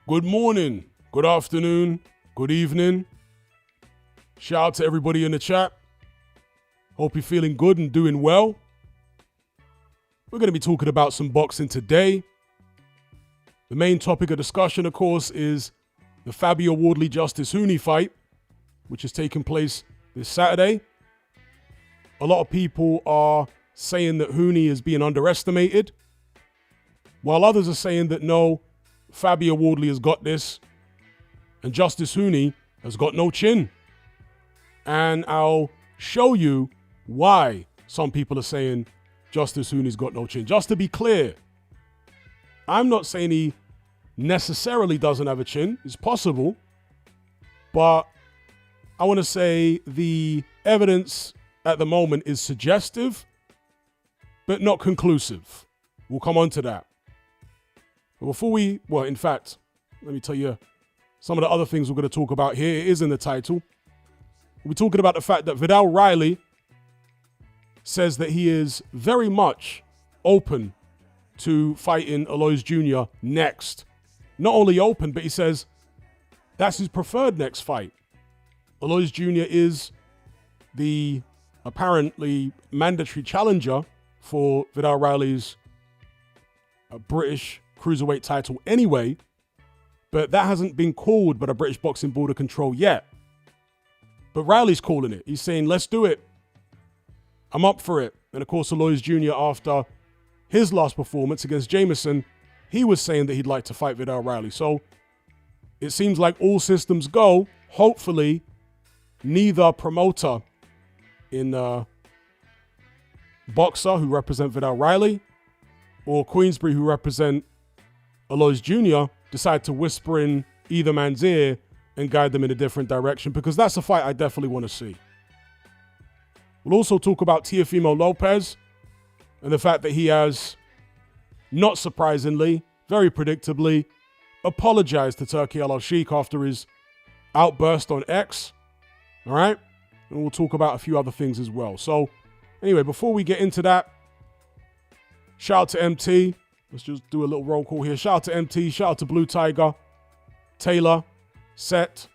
Good morning, good afternoon, good evening. Shout out to everybody in the chat. Hope you're feeling good and doing well. We're going to be talking about some boxing today. The main topic of discussion, of course, is the Fabio Wardley Justis Huni fight, which is taking place this Saturday. A lot of people are saying that Huni is being underestimated, while others are saying that no, Fabio Wardley has got this, and Justis Huni has got no chin. And I'll show you why some people are saying Justis Huni's got no chin. Just to be clear, I'm not saying he necessarily doesn't have a chin. It's possible. But I want to say the evidence at the moment is suggestive, but not conclusive. We'll come on to that. But before in fact, let me tell you some of the other things we're going to talk about here. It is in the title. We're talking about the fact that Viddal Riley says that he is very much open to fighting Aloys Jr. next. Not only open, but he says that's his preferred next fight. Aloys Jr. is the apparently mandatory challenger for Viddal Riley's British Cruiserweight title anyway, but that hasn't been called by the British Boxing Board of Control yet. But Riley's calling it. He's saying, let's do it. I'm up for it. And of course, Aloys Jr., after his last performance against Jameson, he was saying that he'd like to fight Viddal Riley. So it seems like all systems go. Hopefully, neither promoter in Boxer, who represent Viddal Riley, or Queensbury, who represent Aloys Jr., decide to whisper in either man's ear and guide them in a different direction, because that's a fight I definitely want to see. We'll also talk about Teofimo Lopez and the fact that he has, not surprisingly, very predictably, apologized to Turki Aloy after his outburst on X. All right? And we'll talk about a few other things as well. So anyway, before we get into that, shout out to MT. Let's just do a little roll call here. Shout out to MT. Shout out to Blue Tiger, Taylor, Set,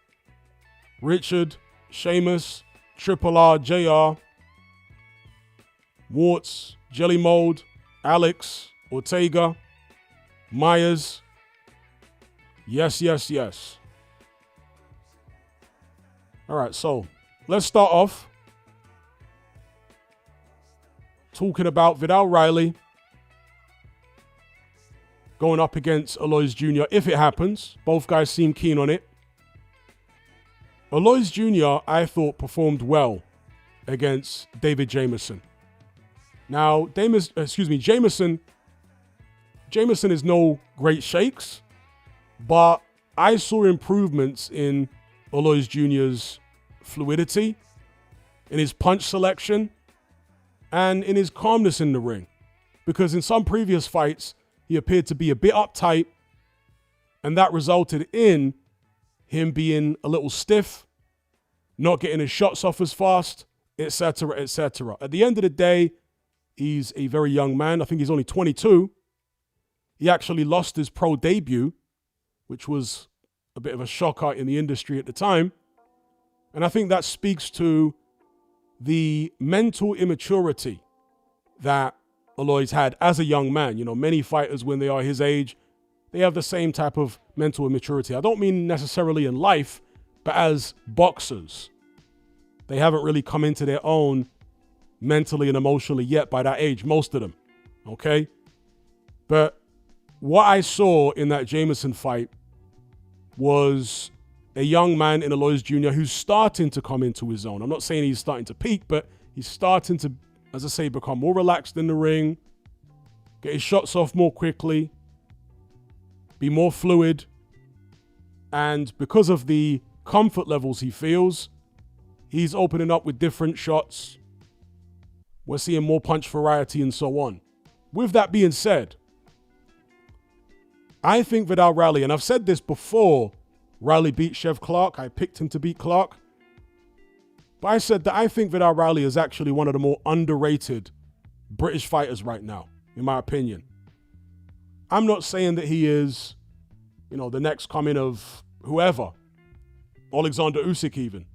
Richard, Seamus, Triple R, JR, Warts, Jelly Mold, Alex, Ortega, Myers. Yes. All right, so let's start off talking about Viddal Riley going up against Aloys Jr. if it happens. Both guys seem keen on it. Aloys Jr., I thought, performed well against David Jameson. Now, Jameson is no great shakes, but I saw improvements in Aloys Jr.'s fluidity, in his punch selection, and in his calmness in the ring. Because in some previous fights, he appeared to be a bit uptight, and that resulted in him being a little stiff, not getting his shots off as fast, etc., etc. At the end of the day, he's a very young man. I think he's only 22. He actually lost his pro debut, which was a bit of a shocker in the industry at the time. And I think that speaks to the mental immaturity that Aloys had as a young man. You know, many fighters, when they are his age, they have the same type of mental immaturity. I don't mean necessarily in life, but as boxers. They haven't really come into their own mentally and emotionally yet by that age, most of them, okay? But what I saw in that Jameson fight was a young man in Aloys Jr. who's starting to come into his own. I'm not saying he's starting to peak, but he's starting to, as I say, become more relaxed in the ring, get his shots off more quickly, be more fluid. And because of the comfort levels he feels, he's opening up with different shots. We're seeing more punch variety and so on. With that being said, I think Viddal Riley, and I've said this before, Riley beat Chev Clark. I picked him to beat Clark. But I said that I think Viddal Riley is actually one of the more underrated British fighters right now, in my opinion. I'm not saying that he is the next coming of whoever, Alexander Usyk even.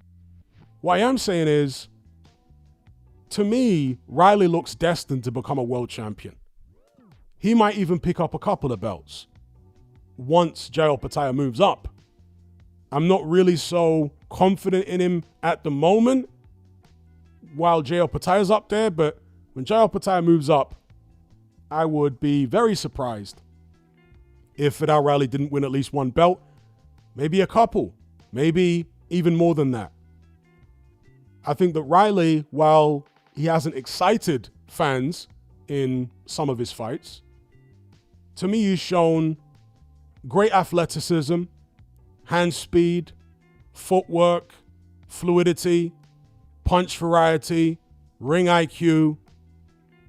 What I am saying is, to me, Riley looks destined to become a world champion. He might even pick up a couple of belts once Jai Opetaia moves up. I'm not really so confident in him at the moment while Jai Opetaia's up there, but when Jai Opetaia moves up, I would be very surprised if Viddal Riley didn't win at least one belt, maybe a couple, maybe even more than that. I think that Riley, while he hasn't excited fans in some of his fights, to me he's shown great athleticism, hand speed, footwork, fluidity, punch variety, ring IQ,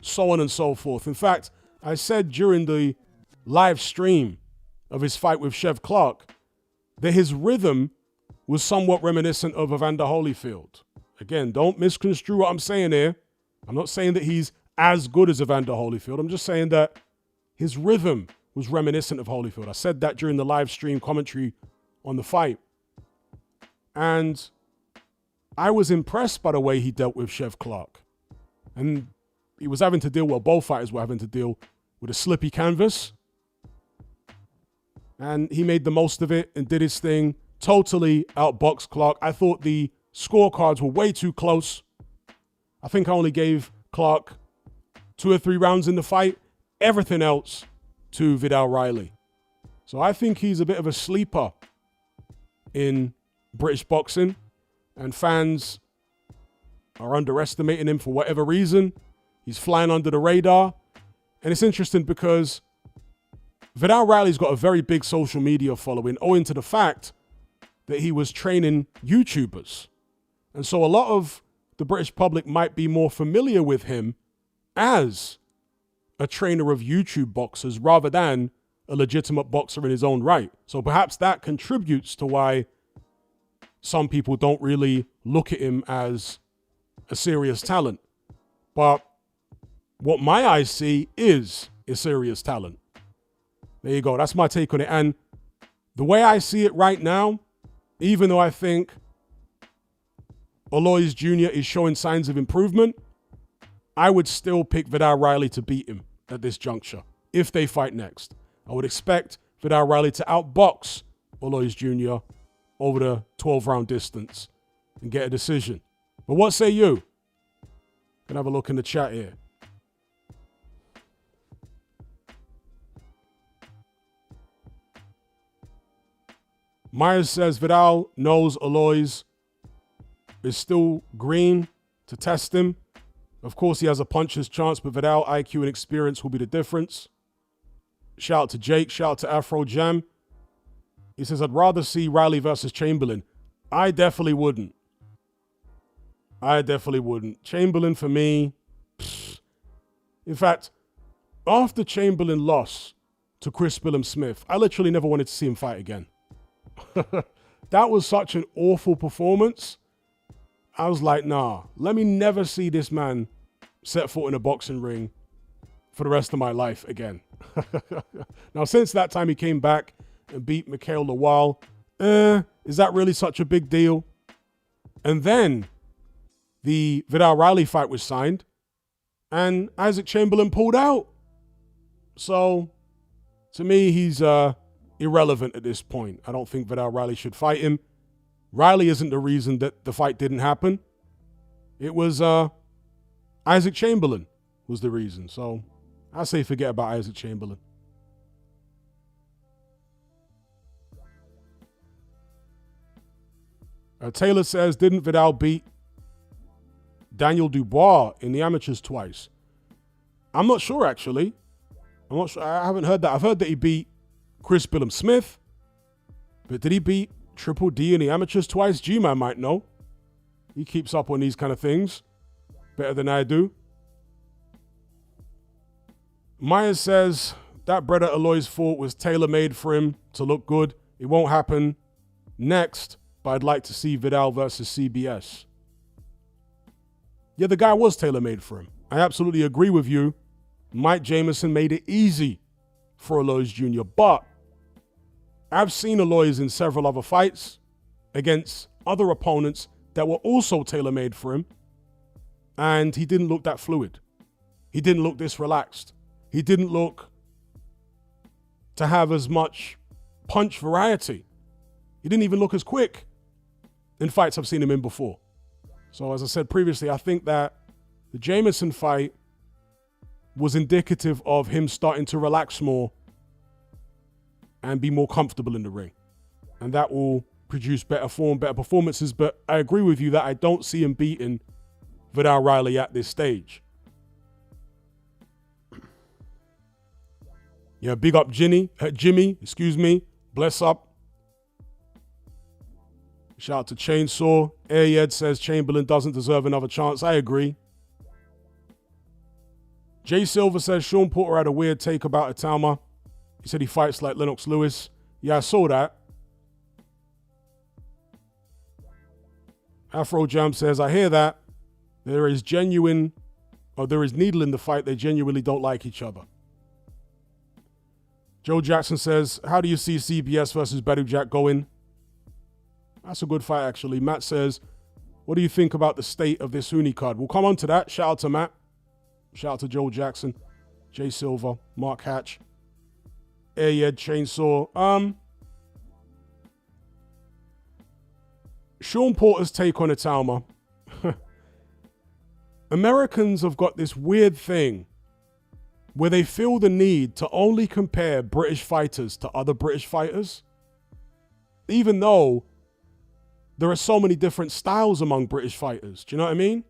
so on and so forth. In fact, I said during the live stream of his fight with Chev Clark that his rhythm was somewhat reminiscent of Evander Holyfield. Again, don't misconstrue what I'm saying here. I'm not saying that he's as good as Evander Holyfield. I'm just saying that his rhythm was reminiscent of Holyfield. I said that during the live stream commentary on the fight. And I was impressed by the way he dealt with Chev Clark. And he was having to deal, well, both fighters were having to deal with a slippy canvas. And he made the most of it and did his thing. Totally outboxed Clark. I thought the scorecards were way too close. I think I only gave Clark 2 or 3 rounds in the fight. Everything else to Viddal Riley. So I think he's a bit of a sleeper in British boxing. And fans are underestimating him for whatever reason. He's flying under the radar. And it's interesting because Viddal Riley's got a very big social media following owing to the fact that he was training YouTubers. And so a lot of the British public might be more familiar with him as a trainer of YouTube boxers rather than a legitimate boxer in his own right. So perhaps that contributes to why some people don't really look at him as a serious talent. But what my eyes see is a serious talent. There you go. That's my take on it. And the way I see it right now, even though I think Aloys Jr. is showing signs of improvement, I would still pick Viddal Riley to beat him at this juncture if they fight next. I would expect Viddal Riley to outbox Aloys Jr. over the 12-round distance and get a decision. But what say you? Can have a look in the chat here. Myers says Viddal knows Aloys is still green to test him. Of course, he has a puncher's chance, but Viddal, IQ and experience will be the difference. Shout out to Jake. Shout out to Afro Jam. He says, I'd rather see Riley versus Chamberlain. I definitely wouldn't. Chamberlain for me. Pfft. In fact, after Chamberlain lost to Chris Smith, I literally never wanted to see him fight again. That was such an awful performance. I was like, nah, let me never see this man set foot in a boxing ring for the rest of my life again. Now, since that time he came back and beat Mikhail Lawal, is that really such a big deal? And then the Viddal Riley fight was signed and Isaac Chamberlain pulled out. So, to me, he's irrelevant at this point. I don't think Viddal Riley should fight him. Riley isn't the reason that the fight didn't happen. It was Isaac Chamberlain was the reason. So I say forget about Isaac Chamberlain. Taylor says, didn't Viddal beat Daniel Dubois in the amateurs twice? I'm not sure, actually. I'm not sure. I haven't heard that. I've heard that he beat Chris Smith. But did he beat Triple D in the amateurs twice? G-Man might know. He keeps up on these kind of things better than I do. Myers says, that bread at Aloy's fought was tailor-made for him to look good. It won't happen next, but I'd like to see Viddal versus CBS. Yeah, the guy was tailor-made for him. I absolutely agree with you. Mike Jameson made it easy for Aloys Jr., but I've seen Aloys in several other fights against other opponents that were also tailor-made for him, and he didn't look that fluid. He didn't look this relaxed. He didn't look to have as much punch variety. He didn't even look as quick in fights I've seen him in before. So as I said previously, I think that the Jameson fight was indicative of him starting to relax more and be more comfortable in the ring. And that will produce better form, better performances. But I agree with you that I don't see him beating Viddal Riley at this stage. Yeah, big up Jimmy, bless up. Shout out to Chainsaw. Ayed says Chamberlain doesn't deserve another chance. I agree. Jay Silver says Sean Porter had a weird take about Itama. He said he fights like Lennox Lewis. Yeah, I saw that. Afro Jam says, I hear that. There is needle in the fight. They genuinely don't like each other. Joe Jackson says, how do you see CBS versus Badou Jack going? That's a good fight, actually. Matt says, what do you think about the state of this Huni card? We'll come on to that. Shout out to Matt. Shout out to Joel Jackson, Jay Silver, Mark Hatch, Ayed, Chainsaw. Sean Porter's take on Itama. Americans have got this weird thing where they feel the need to only compare British fighters to other British fighters, even though there are so many different styles among British fighters. Do you know what I mean?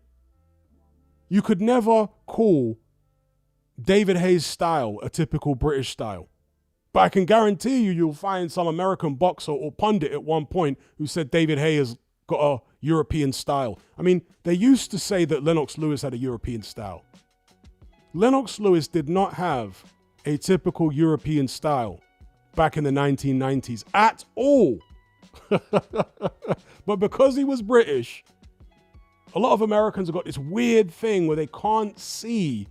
You could never call David Hayes' style a typical British style. But I can guarantee you'll find some American boxer or pundit at one point who said David Hayes has got a European style. I mean, they used to say that Lennox Lewis had a European style. Lennox Lewis did not have a typical European style back in the 1990s at all. But because he was British, a lot of Americans have got this weird thing where they can't see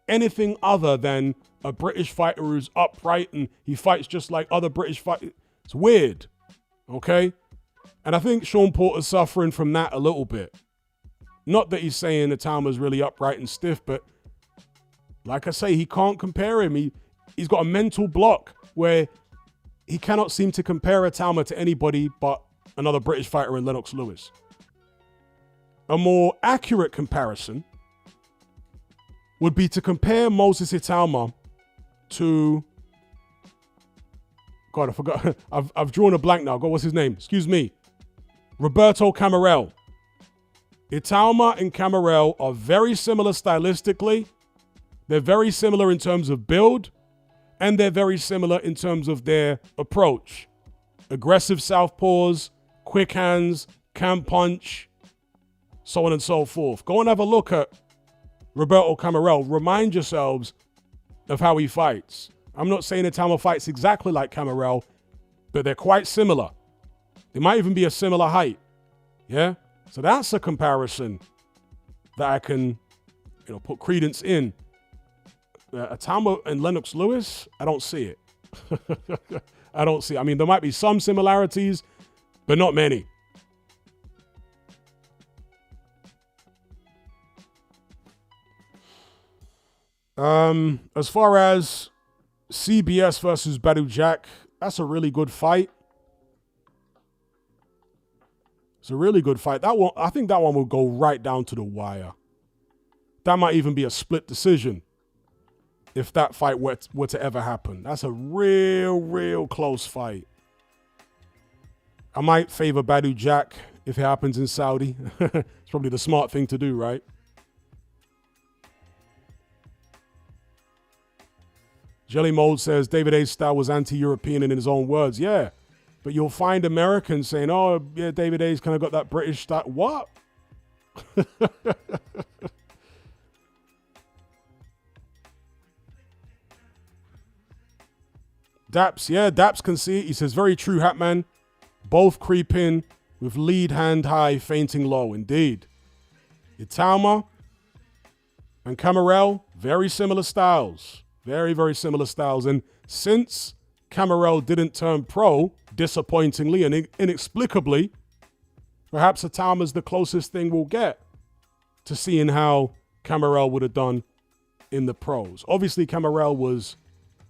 anything other than a British fighter who's upright and he fights just like other British fighters. It's weird, okay? And I think Sean Porter's suffering from that a little bit. Not that he's saying Itama's really upright and stiff, but like I say, he can't compare him. He's got a mental block where he cannot seem to compare Itama to anybody but another British fighter in Lennox Lewis. A more accurate comparison would be to compare Moses Itama to... God, I forgot. I've drawn a blank now. God, what's his name? Excuse me. Roberto Camarel. Itama and Camarel are very similar stylistically. They're very similar in terms of build. And they're very similar in terms of their approach. Aggressive southpaws, quick hands, can punch, so on and so forth. Go and have a look at Roberto Camarel. Remind yourselves of how he fights. I'm not saying Itama fights exactly like Camarel, but they're quite similar. They might even be a similar height. Yeah? So that's a comparison that I can, put credence in. Itama and Lennox Lewis, I don't see it. I don't see it. I mean, there might be some similarities, but not many. As far as CBS versus Badou Jack, that's a really good fight. It's a really good fight. That one, I think that one will go right down to the wire. That might even be a split decision if that fight were to ever happen. That's a real close fight. I might favor Badou Jack if it happens in Saudi. It's probably the smart thing to do, right? Jelly Mold says David Hayes' style was anti-European in his own words. Yeah, but you'll find Americans saying, oh, yeah, David Hayes kind of got that British style. What? Daps, yeah, Daps can see it. He says, very true, Hatman. Both creep in with lead hand high, fainting low. Indeed. Itama and Camarel, very similar styles. Very similar styles. And since Camarel didn't turn pro, disappointingly and inexplicably, perhaps Atama's the closest thing we'll get to seeing how Camarel would have done in the pros. Obviously, Camarel was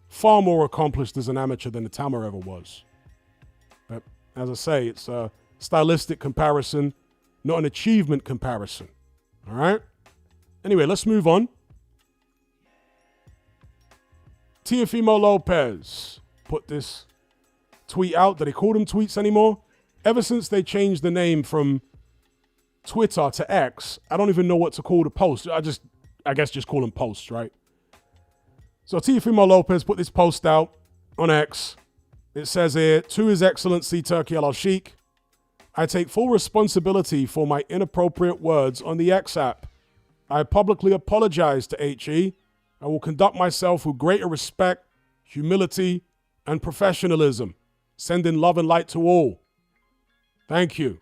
far more accomplished as an amateur than Atama ever was. But as I say, it's a stylistic comparison, not an achievement comparison. All right? Anyway, let's move on. Teofimo Lopez put this tweet out. Do they call them tweets anymore? Ever since they changed the name from Twitter to X, I don't even know what to call the post. I guess just call them posts, right? So Teofimo Lopez put this post out on X. It says here, to His Excellency Turki Al-Sheikh, I take full responsibility for my inappropriate words on the X app. I publicly apologize to HE. I will conduct myself with greater respect, humility, and professionalism. Sending love and light to all. Thank you.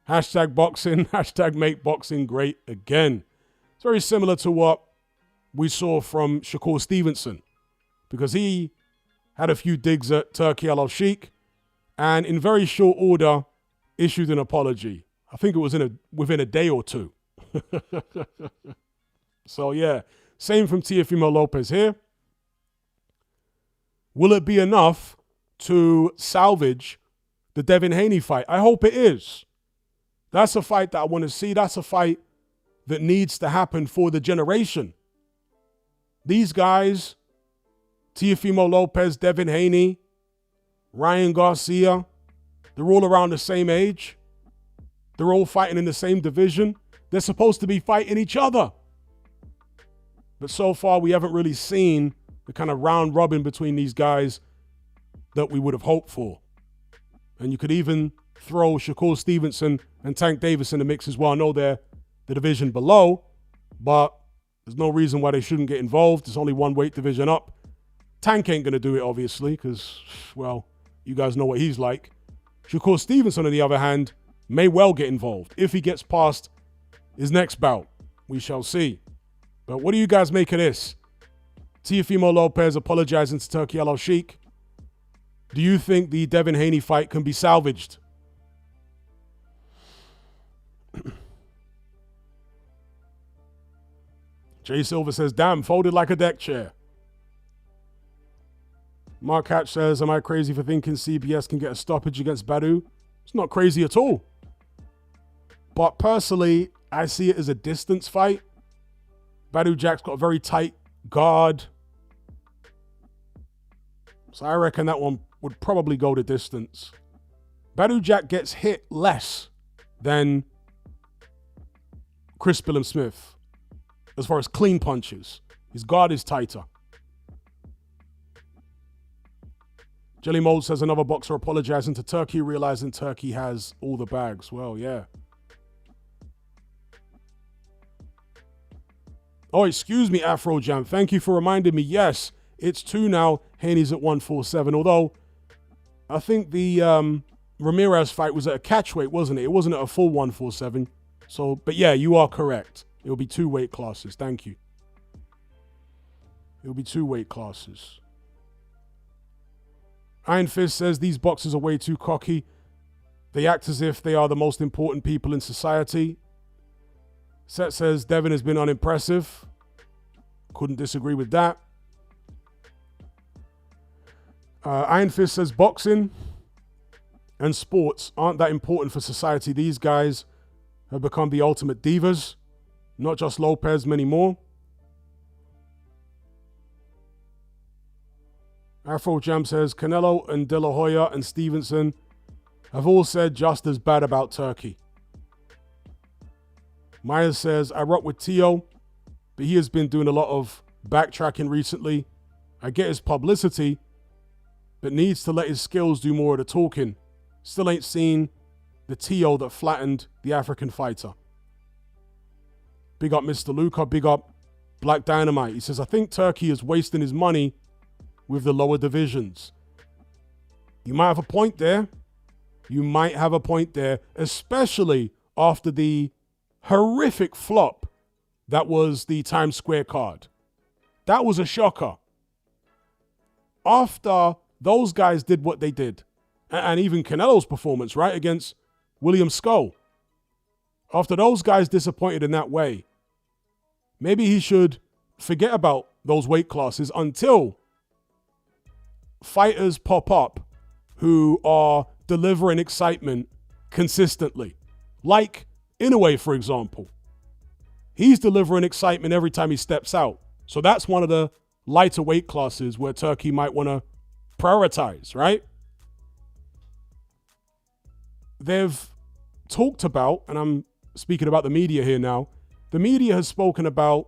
Hashtag boxing, hashtag make boxing great again. It's very similar to what we saw from Shakur Stevenson, because he had a few digs at Turki Al-Sheikh and in very short order issued an apology. I think it was within a day or two. So yeah, same from Teofimo Lopez here. Will it be enough to salvage the Devin Haney fight? I hope it is. That's a fight that I want to see. That's a fight that needs to happen for the generation. These guys, Teofimo Lopez, Devin Haney, Ryan Garcia, they're all around the same age. They're all fighting in the same division. They're supposed to be fighting each other. But so far, we haven't really seen the kind of round robin between these guys that we would have hoped for. And you could even throw Shakur Stevenson and Tank Davis in the mix as well. I know they're the division below, but there's no reason why they shouldn't get involved. There's only one weight division up. Tank ain't going to do it, obviously, because, well, you guys know what he's like. Shakur Stevenson, on the other hand, may well get involved if he gets past his next bout. We shall see. But what do you guys make of this? Teofimo Lopez apologizing to Turki Al-Sheikh. Do you think the Devin Haney fight can be salvaged? Jay Silver says, damn, folded like a deck chair. Mark Hatch says, am I crazy for thinking CBS can get a stoppage against Badu? It's not crazy at all. But personally, I see it as a distance fight. Badu Jack's got a very tight guard. So I reckon that one would probably go the distance. Badu Jack gets hit less than Chris Billum Smith as far as clean punches. His guard is tighter. Jelly Mold says another boxer apologizing to Turkey, realizing Turkey has all the bags. Well, yeah. Oh, excuse me, Afro Jam. Thank you for reminding me. Yes, it's 2 now. Haney's at 147. Although, I think the Ramirez fight was at a catch weight, wasn't it? It wasn't at a full 147. So, but yeah, you are correct. It will be 2 weight classes. Thank you. It will be 2 weight classes. Iron Fist says these boxers are way too cocky. They act as if they are the most important people in society. Set says Devin has been unimpressive. Couldn't disagree with that. Iron Fist says boxing and sports aren't that important for society. These guys have become the ultimate divas. Not just Lopez, many more. Afro Jam says Canelo and De La Hoya and Stevenson have all said just as bad about Turkey. Myers says, I rock with Teo, but he has been doing a lot of backtracking recently. I get his publicity, but needs to let his skills do more of the talking. Still ain't seen the Teo that flattened the African fighter. Big up Mr. Luca, big up Black Dynamite. He says, I think Turkey is wasting his money with the lower divisions. You might have a point there. You might have a point there, especially after the horrific flop that was the Times Square card. That was a shocker. After those guys did what they did. And even Canelo's performance, right, against William Skull. After those guys disappointed in that way, maybe he should forget about those weight classes until fighters pop up who are delivering excitement consistently. Like Inoue, for example. He's delivering excitement every time he steps out. So that's one of the lighter weight classes where Turkey might want to prioritize, right? They've talked about, and I'm speaking about the media here now, the media has spoken about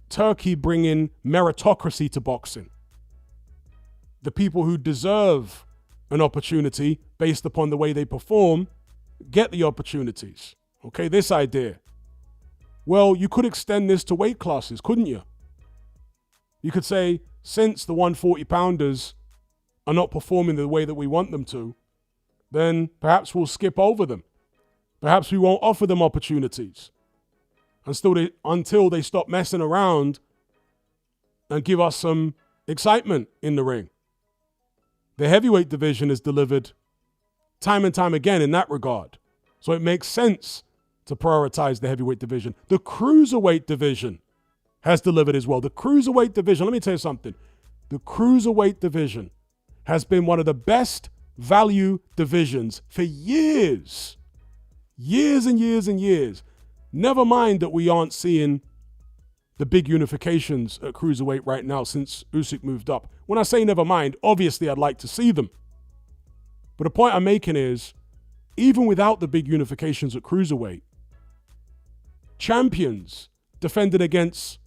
Turkey bringing meritocracy to boxing. The people who deserve an opportunity based upon the way they perform get the opportunities. Okay, this idea. Well, you could extend this to weight classes, couldn't you? You could say, since the 140-pounders are not performing the way that we want them to, then perhaps we'll skip over them. Perhaps we won't offer them opportunities until they stop messing around and give us some excitement in the ring. The heavyweight division is delivered time and time again in that regard. So it makes sense to prioritize the heavyweight division. The cruiserweight division has delivered as well. The cruiserweight division, let me tell you something. The cruiserweight division has been one of the best value divisions for years. Years and years and years. Never mind that we aren't seeing the big unifications at cruiserweight right now since Usyk moved up. When I say never mind, obviously I'd like to see them. But the point I'm making is, even without the big unifications at cruiserweight, champions defended against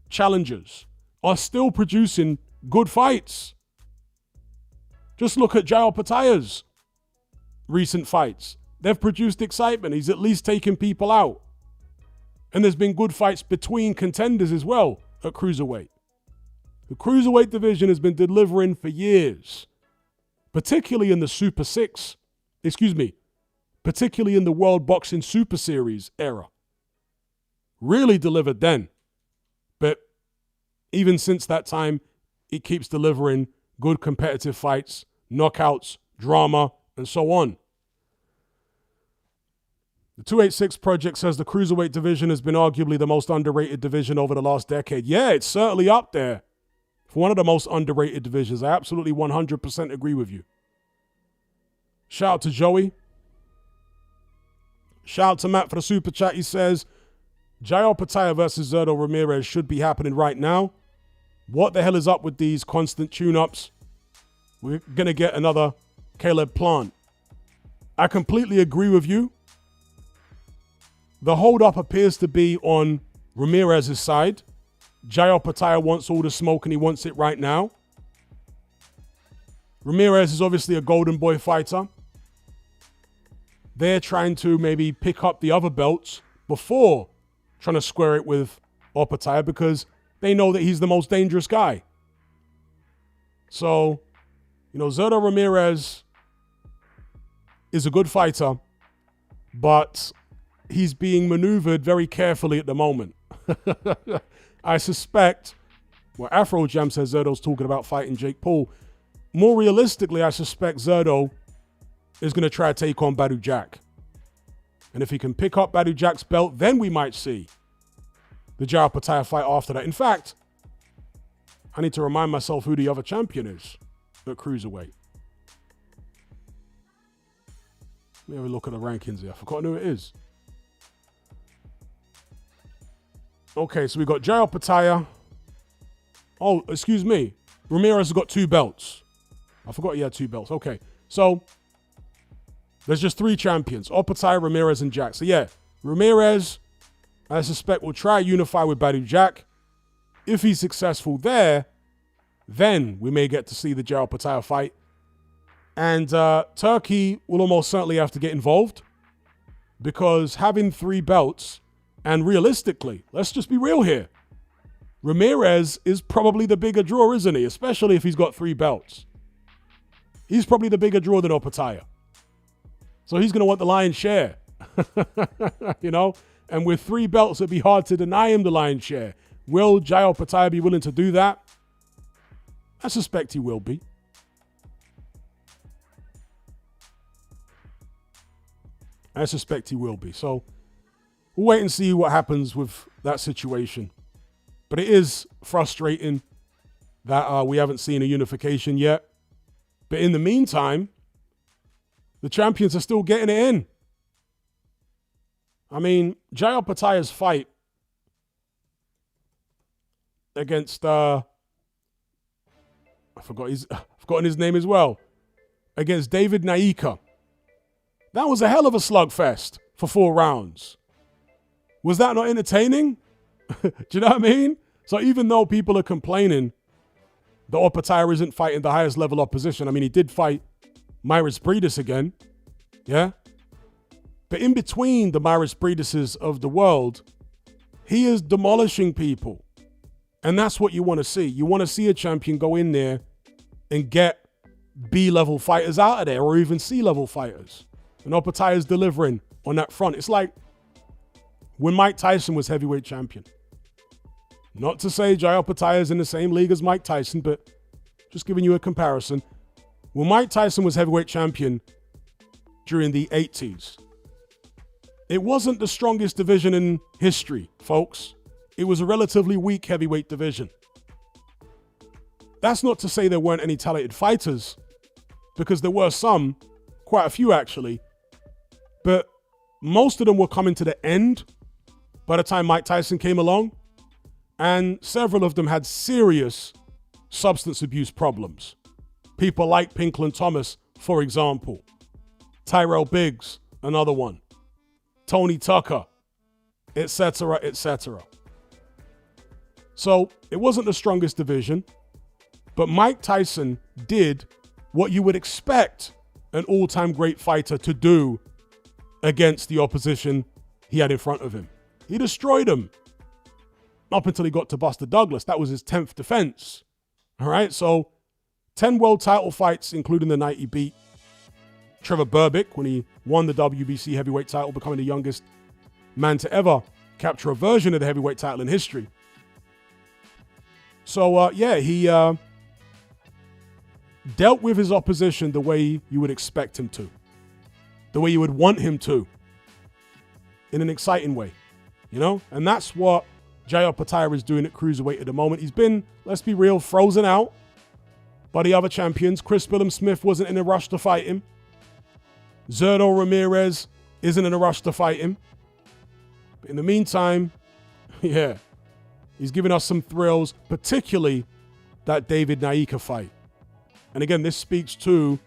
challengers are still producing good fights. Just look at Jael Pataya's recent fights. They've produced excitement. He's at least taken people out. And there's been good fights between contenders as well at cruiserweight. The cruiserweight division has been delivering for years, particularly in the particularly in the World Boxing Super Series era. Really delivered then. But even since that time, it keeps delivering good competitive fights, knockouts, drama, and so on. The 286 Project says the cruiserweight division has been arguably the most underrated division over the last decade. Yeah, it's certainly up there for one of the most underrated divisions. I absolutely 100% agree with you. Shout out to Joey. Shout out to Matt for the super chat. He says, Jael Pataya versus Zurdo Ramirez should be happening right now. What the hell is up with these constant tune-ups? We're going to get another Caleb Plant. I completely agree with you. The hold-up appears to be on Ramirez's side. Jael Pataya wants all the smoke and he wants it right now. Ramirez is obviously a golden boy fighter. They're trying to maybe pick up the other belts before trying to square it with Opataya because they know that he's the most dangerous guy. So, Zurdo Ramirez is a good fighter, but he's being maneuvered very carefully at the moment. I suspect, Afro Jam says Zurdo's talking about fighting Jake Paul. More realistically, I suspect Zurdo is going to try to take on Badou Jack. And if he can pick up Badou Jack's belt, then we might see the Jael Pataya fight after that. In fact, I need to remind myself who the other champion is at cruiserweight. Let me have a look at the rankings here. I've forgotten who it is. Okay, so we got Jael Pataya. Oh, excuse me. Ramirez has got 2 belts. I forgot he had 2 belts. Okay, so there's just 3 champions. Opataya, Ramirez, and Jack. So yeah, Ramirez, I suspect, will try to unify with Badou Jack. If he's successful there, then we may get to see the Jael Pataya fight. And Turkey will almost certainly have to get involved because having 3 belts, and realistically, let's just be real here, Ramirez is probably the bigger draw, isn't he? Especially if he's got 3 belts. He's probably the bigger draw than Opataya. So he's going to want the lion's share. And with 3 belts, it'd be hard to deny him the lion's share. Will Jael Pataya be willing to do that? I suspect he will be. I suspect he will be. So we'll wait and see what happens with that situation. But it is frustrating that we haven't seen a unification yet. But in the meantime, the champions are still getting it in. I mean, Jai Opetaya's fight against, I've forgotten his name as well, against David Naika. That was a hell of a slugfest for 4 rounds. Was that not entertaining? Do you know what I mean? So even though people are complaining that Opetaya isn't fighting the highest level opposition, I mean, he did fight Myris Breedis again, yeah? But in between the Myris Breedises of the world, he is demolishing people. And that's what you want to see. You want to see a champion go in there and get B-level fighters out of there, or even C-level fighters. And Opetaya is delivering on that front. It's like when Mike Tyson was heavyweight champion. Not to say Jai Opetaya is in the same league as Mike Tyson, but just giving you a comparison. When Mike Tyson was heavyweight champion during the 80s, it wasn't the strongest division in history, folks. It was a relatively weak heavyweight division. That's not to say there weren't any talented fighters, because there were some, quite a few actually, but most of them were coming to the end by the time Mike Tyson came along, and several of them had serious substance abuse problems. People like Pinklon Thomas, for example. Tyrell Biggs, another one. Tony Tucker, etc., etc. So it wasn't the strongest division, but Mike Tyson did what you would expect an all-time great fighter to do against the opposition he had in front of him. He destroyed him up until he got to Buster Douglas. That was his 10th defense. All right, so 10 world title fights, including the night he beat Trevor Berbick when he won the WBC heavyweight title, becoming the youngest man to ever capture a version of the heavyweight title in history. So, he dealt with his opposition the way you would expect him to, the way you would want him to, in an exciting way, you know? And that's what Jai Opetaia is doing at Cruiserweight at the moment. He's been, let's be real, frozen out by the other champions. Chris Billum-Smith wasn't in a rush to fight him. Zerto Ramirez isn't in a rush to fight him. But in the meantime, yeah, he's giving us some thrills, particularly that David Naika fight. And again, this speaks to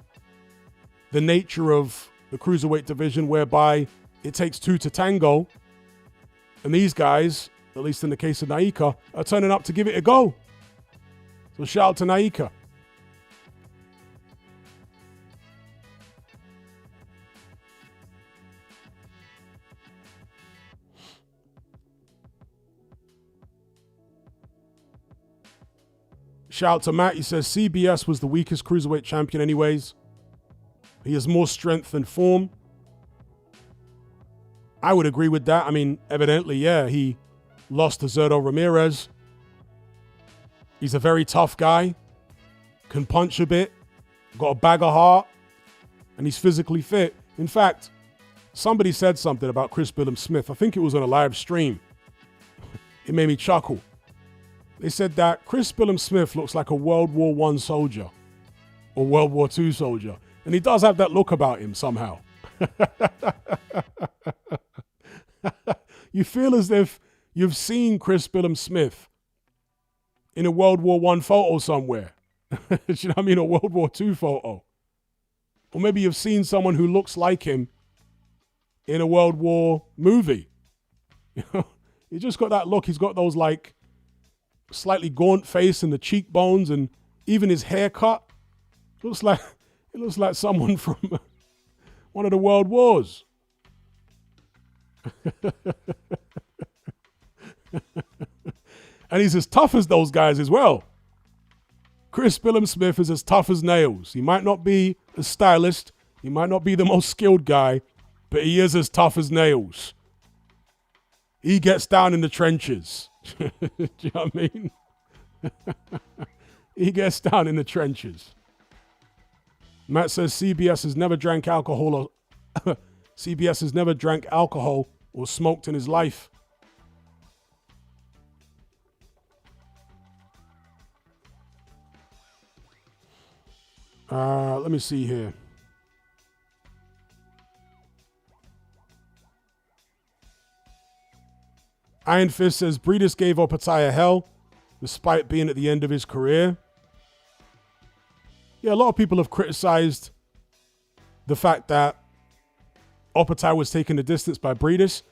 the nature of the cruiserweight division, whereby it takes 2 to tango. And these guys, at least in the case of Naika, are turning up to give it a go. So shout out to Naika. Shout out to Matt. He says CBS was the weakest cruiserweight champion anyways. He has more strength than form. I would agree with that. I mean, evidently, yeah, he lost to Zerto Ramirez. He's a very tough guy. Can punch a bit. Got a bag of heart. And he's physically fit. In fact, somebody said something about Chris Billum-Smith. I think it was on a live stream. It made me chuckle. They said that Chris Billum-Smith looks like a World War I soldier or World War II soldier. And he does have that look about him somehow. You feel as if you've seen Chris Billum-Smith in a World War I photo somewhere. Do you know what I mean? A World War II photo. Or maybe you've seen someone who looks like him in a World War movie. You know, he just got that look. He's got those like slightly gaunt face and the cheekbones, and even his haircut looks like someone from one of the world wars. And he's as tough as those guys as well. Chris Billum-Smith is as tough as nails. He might not be a stylist, he might not be the most skilled guy, but he is as tough as nails. He gets down in the trenches. Do you know what I mean? He gets down in the trenches. Matt says CBS has never drank alcohol or CBS has never drank alcohol or smoked in his life. Let me see here. Iron Fist says Breedis gave Opataya hell despite being at the end of his career. Yeah, a lot of people have criticized the fact that Opataya was taken the distance by Breedis.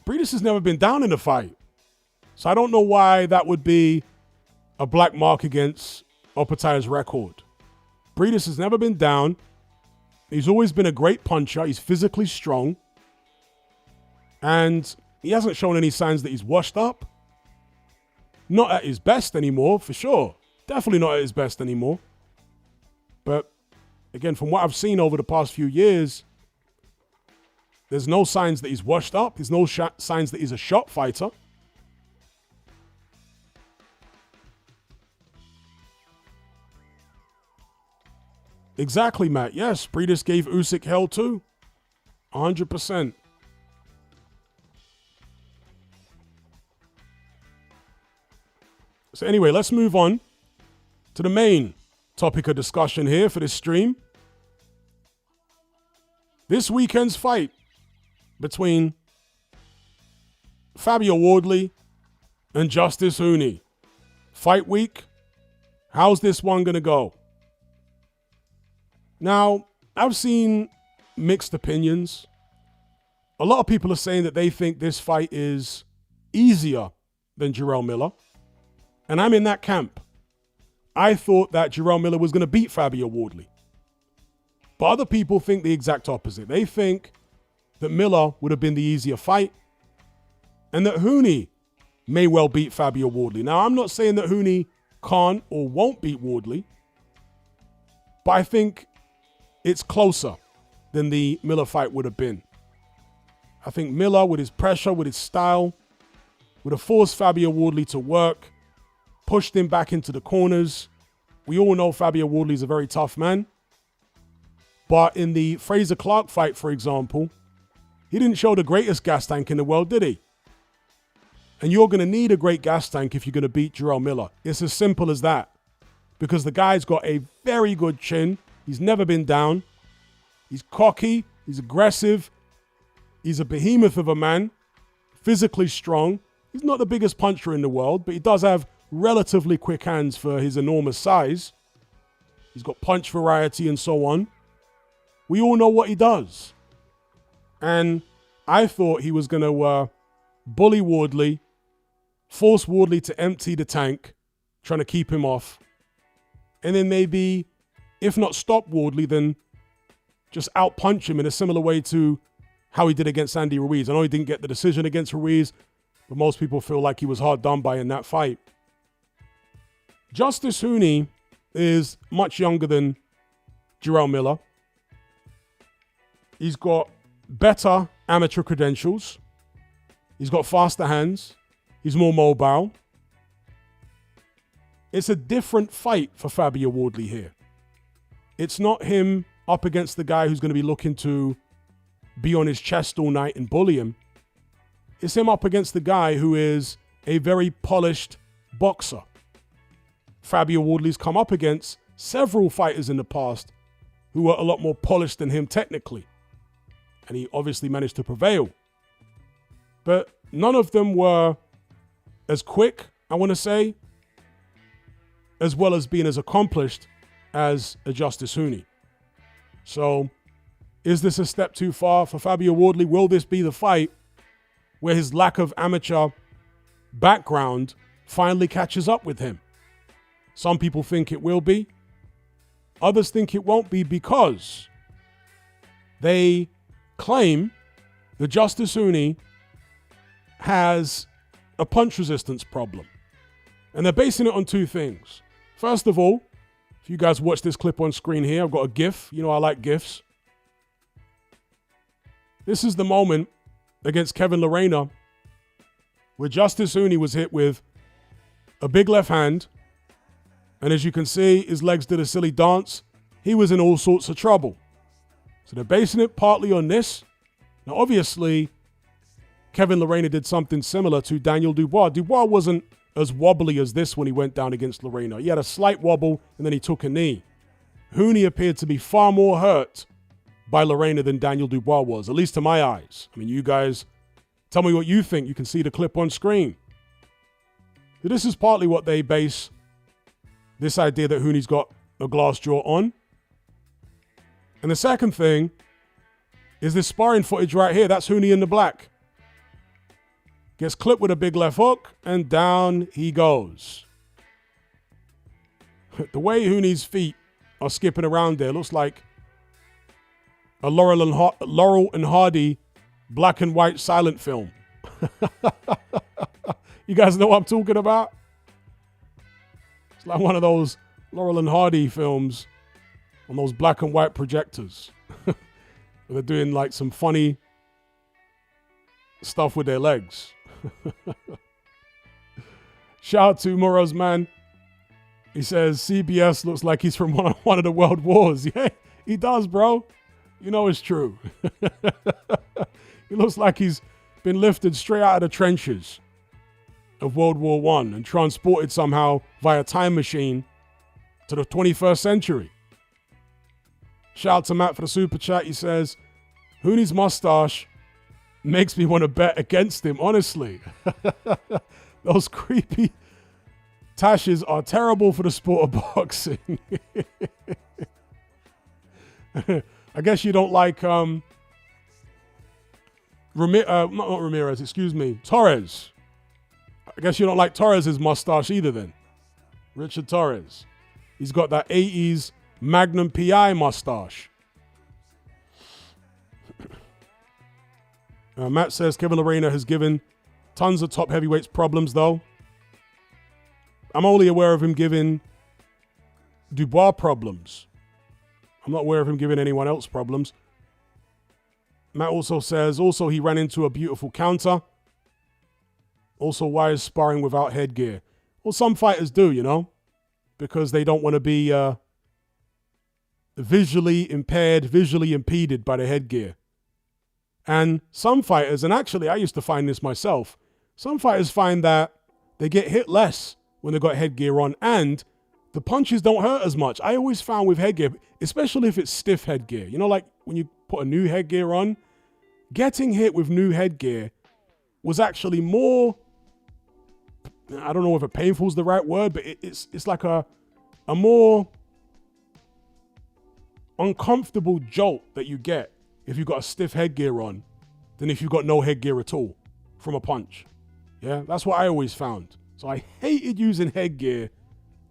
Breedis has never been down in a fight. So I don't know why that would be a black mark against Opataya's record. Breedis has never been down. He's always been a great puncher. He's physically strong. And he hasn't shown any signs that he's washed up. Not at his best anymore, for sure. Definitely not at his best anymore. But again, from what I've seen over the past few years, there's no signs that he's washed up. There's no signs that he's a shot fighter. Exactly, Matt. Yes, Breedis gave Usyk hell too. 100%. So anyway, let's move on to the main topic of discussion here for this stream. This weekend's fight between Fabio Wardley and Justis Huni. Fight week. How's this one going to go? Now, I've seen mixed opinions. A lot of people are saying that they think this fight is easier than Jarrell Miller. And I'm in that camp. I thought that Jarrell Miller was going to beat Fabio Wardley. But other people think the exact opposite. They think that Miller would have been the easier fight and that Huni may well beat Fabio Wardley. Now, I'm not saying that Huni can't or won't beat Wardley, but I think it's closer than the Miller fight would have been. I think Miller, with his pressure, with his style, would have forced Fabio Wardley to work, pushed him back into the corners. We all know Fabio Wardley's a very tough man. But in the Fraser Clark fight, for example, he didn't show the greatest gas tank in the world, did he? And you're going to need a great gas tank if you're going to beat Jarrell Miller. It's as simple as that. Because the guy's got a very good chin. He's never been down. He's cocky. He's aggressive. He's a behemoth of a man. Physically strong. He's not the biggest puncher in the world, but he does have relatively quick hands for his enormous size. He's got punch variety and so on. We all know what he does. And I thought he was going to bully Wardley, force Wardley to empty the tank, trying to keep him off. And then maybe, if not stop Wardley, then just out-punch him in a similar way to how he did against Andy Ruiz. I know he didn't get the decision against Ruiz, but most people feel like he was hard done by in that fight. Justis Huni is much younger than Jarrell Miller. He's got better amateur credentials. He's got faster hands. He's more mobile. It's a different fight for Fabio Wardley here. It's not him up against the guy who's going to be looking to be on his chest all night and bully him. It's him up against the guy who is a very polished boxer. Fabio Wardley's come up against several fighters in the past who were a lot more polished than him technically. And he obviously managed to prevail. But none of them were as quick, I want to say, as well as being as accomplished as a Justis Huni. So, is this a step too far for Fabio Wardley? Will this be the fight where his lack of amateur background finally catches up with him? Some people think it will be. Others think it won't be because they claim that Justis Huni has a punch resistance problem. And they're basing it on two things. First of all, if you guys watch this clip on screen here, I've got a GIF. You know I like GIFs. This is the moment against Kevin Lorena where Justis Huni was hit with a big left hand. And as you can see, his legs did a silly dance. He was in all sorts of trouble. So they're basing it partly on this. Now, obviously, Kevin Lerena did something similar to Daniel Dubois. Dubois wasn't as wobbly as this when he went down against Lerena. He had a slight wobble, and then he took a knee. Huni appeared to be far more hurt by Lerena than Daniel Dubois was, at least to my eyes. I mean, you guys, tell me what you think. You can see the clip on screen. So this is partly what they base this idea that Huni's got a glass jaw on. And the second thing is this sparring footage right here. That's Huni in the black. Gets clipped with a big left hook, and down he goes. The way Huni's feet are skipping around there looks like a Laurel and Hardy black and white silent film. You guys know what I'm talking about? It's like one of those Laurel and Hardy films on those black and white projectors. They're doing like some funny stuff with their legs. Shout out to Moro's man. He says CBS looks like he's from one of the world wars. Yeah, he does, bro. You know it's true. He looks like he's been lifted straight out of the trenches of World War I and transported somehow via time machine to the 21st century. Shout out to Matt for the super chat. He says, Huni's mustache makes me want to bet against him, honestly. Those creepy tashes are terrible for the sport of boxing. I guess you don't like not Ramirez, excuse me, Torres. I guess you don't like Torres' mustache either then. Richard Torres. He's got that 80s Magnum PI mustache. Matt says Kevin Lerena has given tons of top heavyweights problems, though. I'm only aware of him giving Dubois problems. I'm not aware of him giving anyone else problems. Matt also says, he ran into a beautiful counter. Also, why is sparring without headgear? Well, some fighters do, you know, because they don't want to be visually impaired, visually impeded by the headgear. And some fighters, and actually I used to find this myself, some fighters find that they get hit less when they've got headgear on, and the punches don't hurt as much. I always found with headgear, especially if it's stiff headgear, you know, like when you put a new headgear on, getting hit with new headgear was actually more, I don't know if painful is the right word, but it's like a more uncomfortable jolt that you get if you've got a stiff headgear on than if you've got no headgear at all from a punch. Yeah, that's what I always found. So I hated using headgear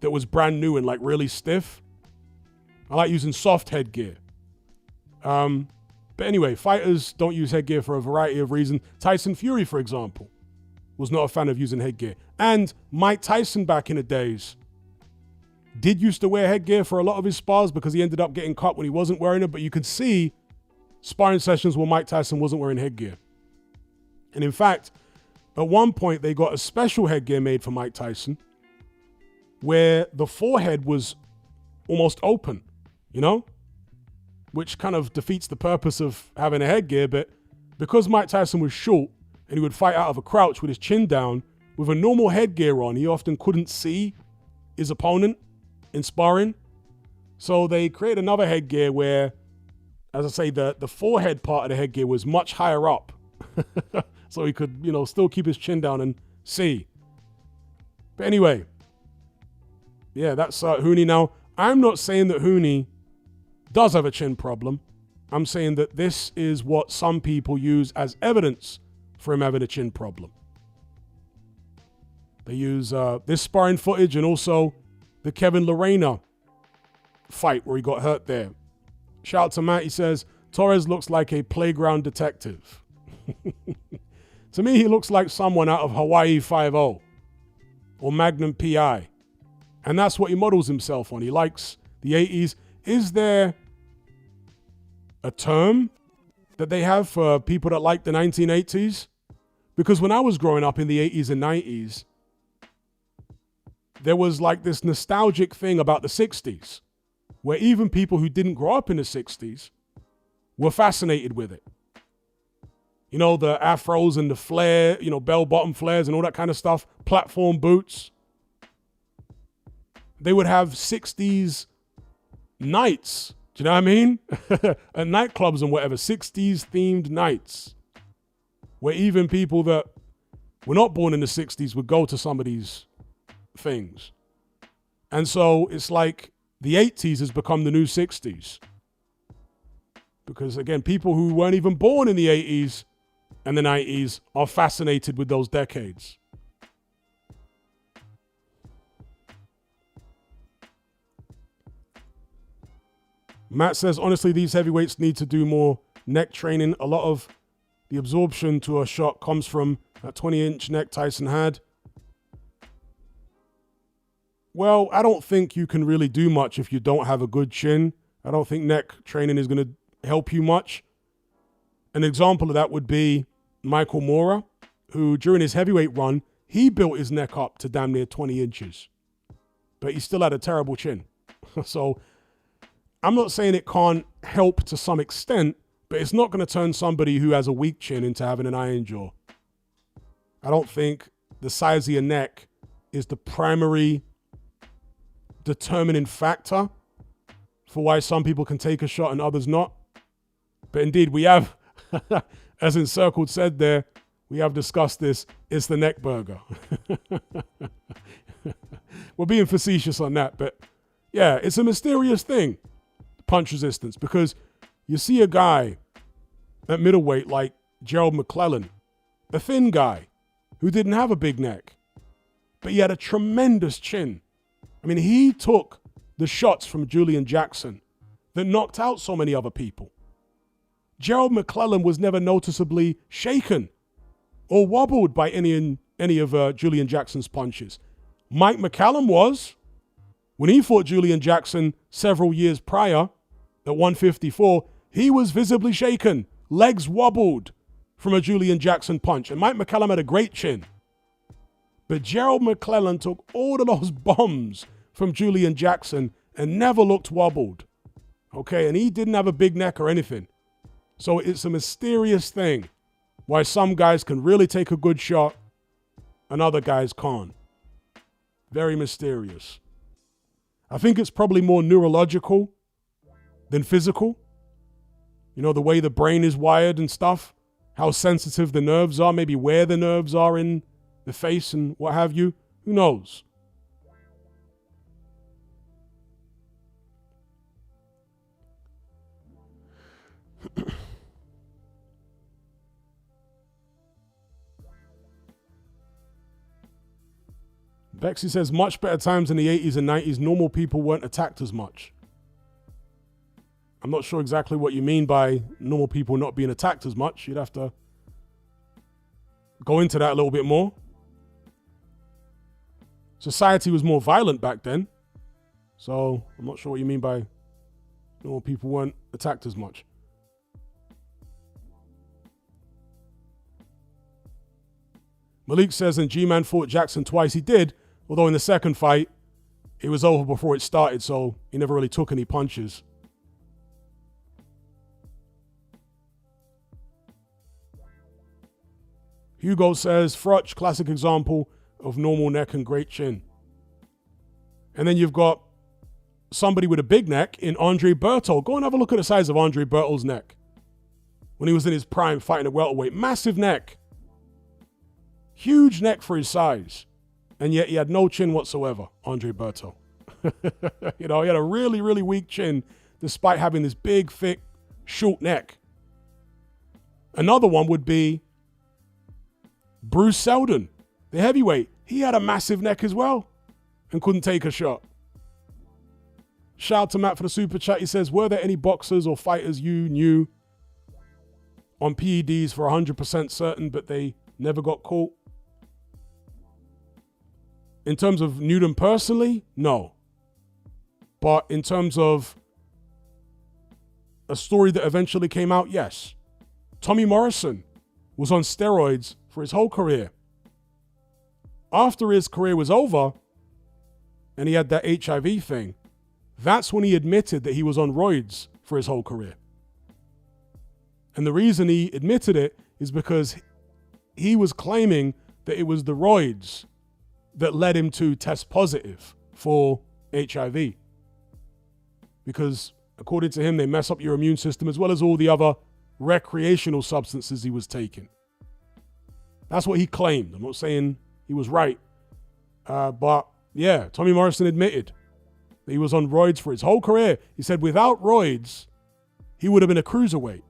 that was brand new and like really stiff. I like using soft headgear. But anyway, fighters don't use headgear for a variety of reasons. Tyson Fury, for example, was not a fan of using headgear. And Mike Tyson back in the days did used to wear headgear for a lot of his spars because he ended up getting cut when he wasn't wearing it. But you could see sparring sessions where Mike Tyson wasn't wearing headgear. And in fact, at one point they got a special headgear made for Mike Tyson where the forehead was almost open, you know, which kind of defeats the purpose of having a headgear. But because Mike Tyson was short and he would fight out of a crouch with his chin down, with a normal headgear on, he often couldn't see his opponent in sparring. So they created another headgear where, as I say, the forehead part of the headgear was much higher up. So he could, you know, still keep his chin down and see. But anyway, yeah, that's Huni. Now, I'm not saying that Huni does have a chin problem. I'm saying that this is what some people use as evidence for him having a chin problem. They use this sparring footage and also the Kevin Lerena fight where he got hurt there. Shout out to Matt. He says, Torres looks like a playground detective. To me, he looks like someone out of Hawaii 5-0 or Magnum PI. And that's what he models himself on. He likes the 80s. Is there a term that they have for people that like the 1980s? Because when I was growing up in the 80s and 90s, there was like this nostalgic thing about the 60s, where even people who didn't grow up in the 60s were fascinated with it. You know, the afros and the flare, you know, bell-bottom flares and all that kind of stuff. Platform boots. They would have 60s nights. Do you know what I mean? At nightclubs and whatever. 60s themed nights. Where even people that were not born in the 60s would go to some of these things. And so it's like the 80s has become the new 60s. Because again, people who weren't even born in the 80s and the 90s are fascinated with those decades. Matt says, honestly, these heavyweights need to do more neck training. A lot of the absorption to a shot comes from that 20-inch neck Tyson had. Well, I don't think you can really do much if you don't have a good chin. I don't think neck training is going to help you much. An example of that would be Michael Moorer, who during his heavyweight run, he built his neck up to damn near 20 inches. But he still had a terrible chin. So I'm not saying it can't help to some extent, but it's not going to turn somebody who has a weak chin into having an iron jaw. I don't think the size of your neck is the primary determining factor for why some people can take a shot and others not. But indeed, we have, as Encircled said there, we have discussed this. It's the neck burger. We're being facetious on that, but yeah, it's a mysterious thing, punch resistance, because you see a guy at middleweight like Gerald McClellan, a thin guy who didn't have a big neck, but he had a tremendous chin. I mean, he took the shots from Julian Jackson that knocked out so many other people. Gerald McClellan was never noticeably shaken or wobbled by any of Julian Jackson's punches. Mike McCallum was. When he fought Julian Jackson several years prior at 154, he was visibly shaken. Legs wobbled from a Julian Jackson punch. And Mike McCallum had a great chin. But Gerald McClellan took all of those bombs from Julian Jackson and never looked wobbled. Okay, and he didn't have a big neck or anything. So it's a mysterious thing why some guys can really take a good shot and other guys can't. Very mysterious. I think it's probably more neurological than physical. You know, the way the brain is wired and stuff, how sensitive the nerves are, maybe where the nerves are in the face and what have you. Who knows? Bexy says, much better times in the 80s and 90s, normal people weren't attacked as much. I'm not sure exactly what you mean by normal people not being attacked as much. You'd have to go into that a little bit more. Society was more violent back then. So I'm not sure what you mean by normal people weren't attacked as much. Malik says, and G-Man fought Jackson twice. He did, although in the second fight, it was over before it started, so he never really took any punches. Hugo says, Frotch, classic example of normal neck and great chin. And then you've got somebody with a big neck in Andre Bertol. Go and have a look at the size of Andre Bertol's neck when he was in his prime fighting at welterweight. Massive neck. Huge neck for his size. And yet he had no chin whatsoever, Andre Bertol. You know, he had a really, really weak chin despite having this big, thick, short neck. Another one would be Bruce Seldon, the heavyweight. He had a massive neck as well and couldn't take a shot. Shout out to Matt for the super chat. He says, were there any boxers or fighters you knew on PEDs for 100% certain, but they never got caught? In terms of knew them personally, no. But in terms of a story that eventually came out, yes. Tommy Morrison was on steroids for his whole career. After his career was over and he had that HIV thing, that's when he admitted that he was on roids for his whole career. And the reason he admitted it is because he was claiming that it was the roids that led him to test positive for HIV. Because according to him, they mess up your immune system as well as all the other recreational substances he was taking. That's what he claimed. I'm not saying he was right. But yeah, Tommy Morrison admitted that he was on roids for his whole career. He said without roids, he would have been a cruiserweight.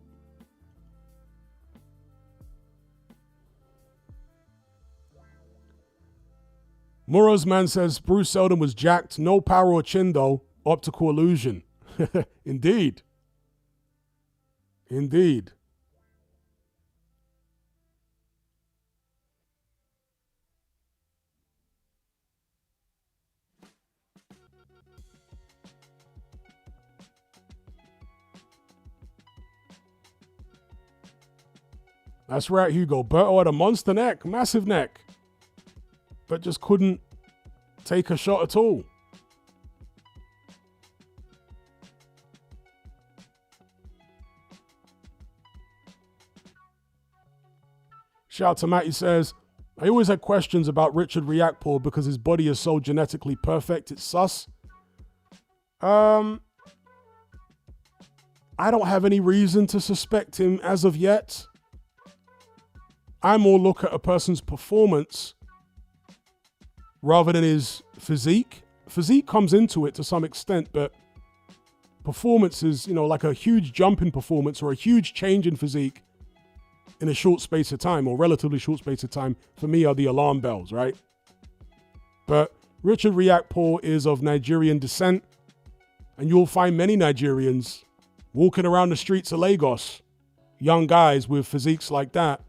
Muro's man says Bruce Seldon was jacked. No power or chin though. Optical illusion. Indeed. Indeed. That's right, Hugo. Berto had a monster neck, massive neck, but just couldn't take a shot at all. Shout out to Matt, he says, I always had questions about Richard Riakporhe because his body is so genetically perfect, it's sus. I don't have any reason to suspect him as of yet. I more look at a person's performance rather than his physique. Physique comes into it to some extent, but performance is, like a huge jump in performance or a huge change in physique in a short space of time or relatively short space of time, for me, are the alarm bells, right? But Richard Riakporhe is of Nigerian descent, and you'll find many Nigerians walking around the streets of Lagos, young guys with physiques like that,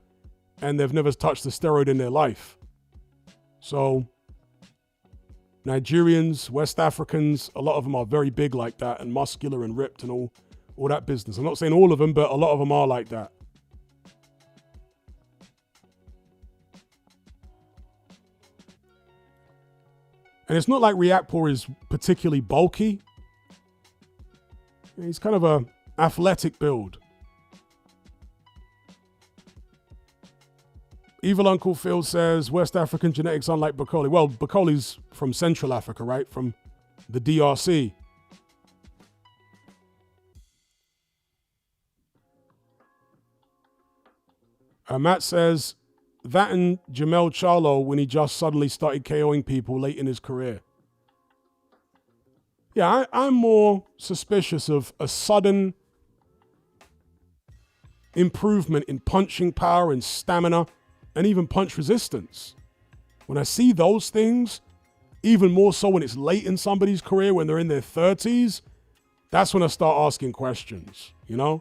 and they've never touched a steroid in their life. So Nigerians, West Africans, a lot of them are very big like that and muscular and ripped and all that business. I'm not saying all of them, but a lot of them are like that. And it's not like Riakporhe is particularly bulky. He's kind of a athletic build. Evil Uncle Phil says, West African genetics unlike Bakoli. Well, Bakoli's from Central Africa, right? From the DRC. Matt says, that and Jamel Charlo when he just suddenly started KOing people late in his career. Yeah, I'm more suspicious of a sudden improvement in punching power and stamina and even punch resistance. When I see those things, even more so when it's late in somebody's career, when they're in their 30s, that's when I start asking questions, An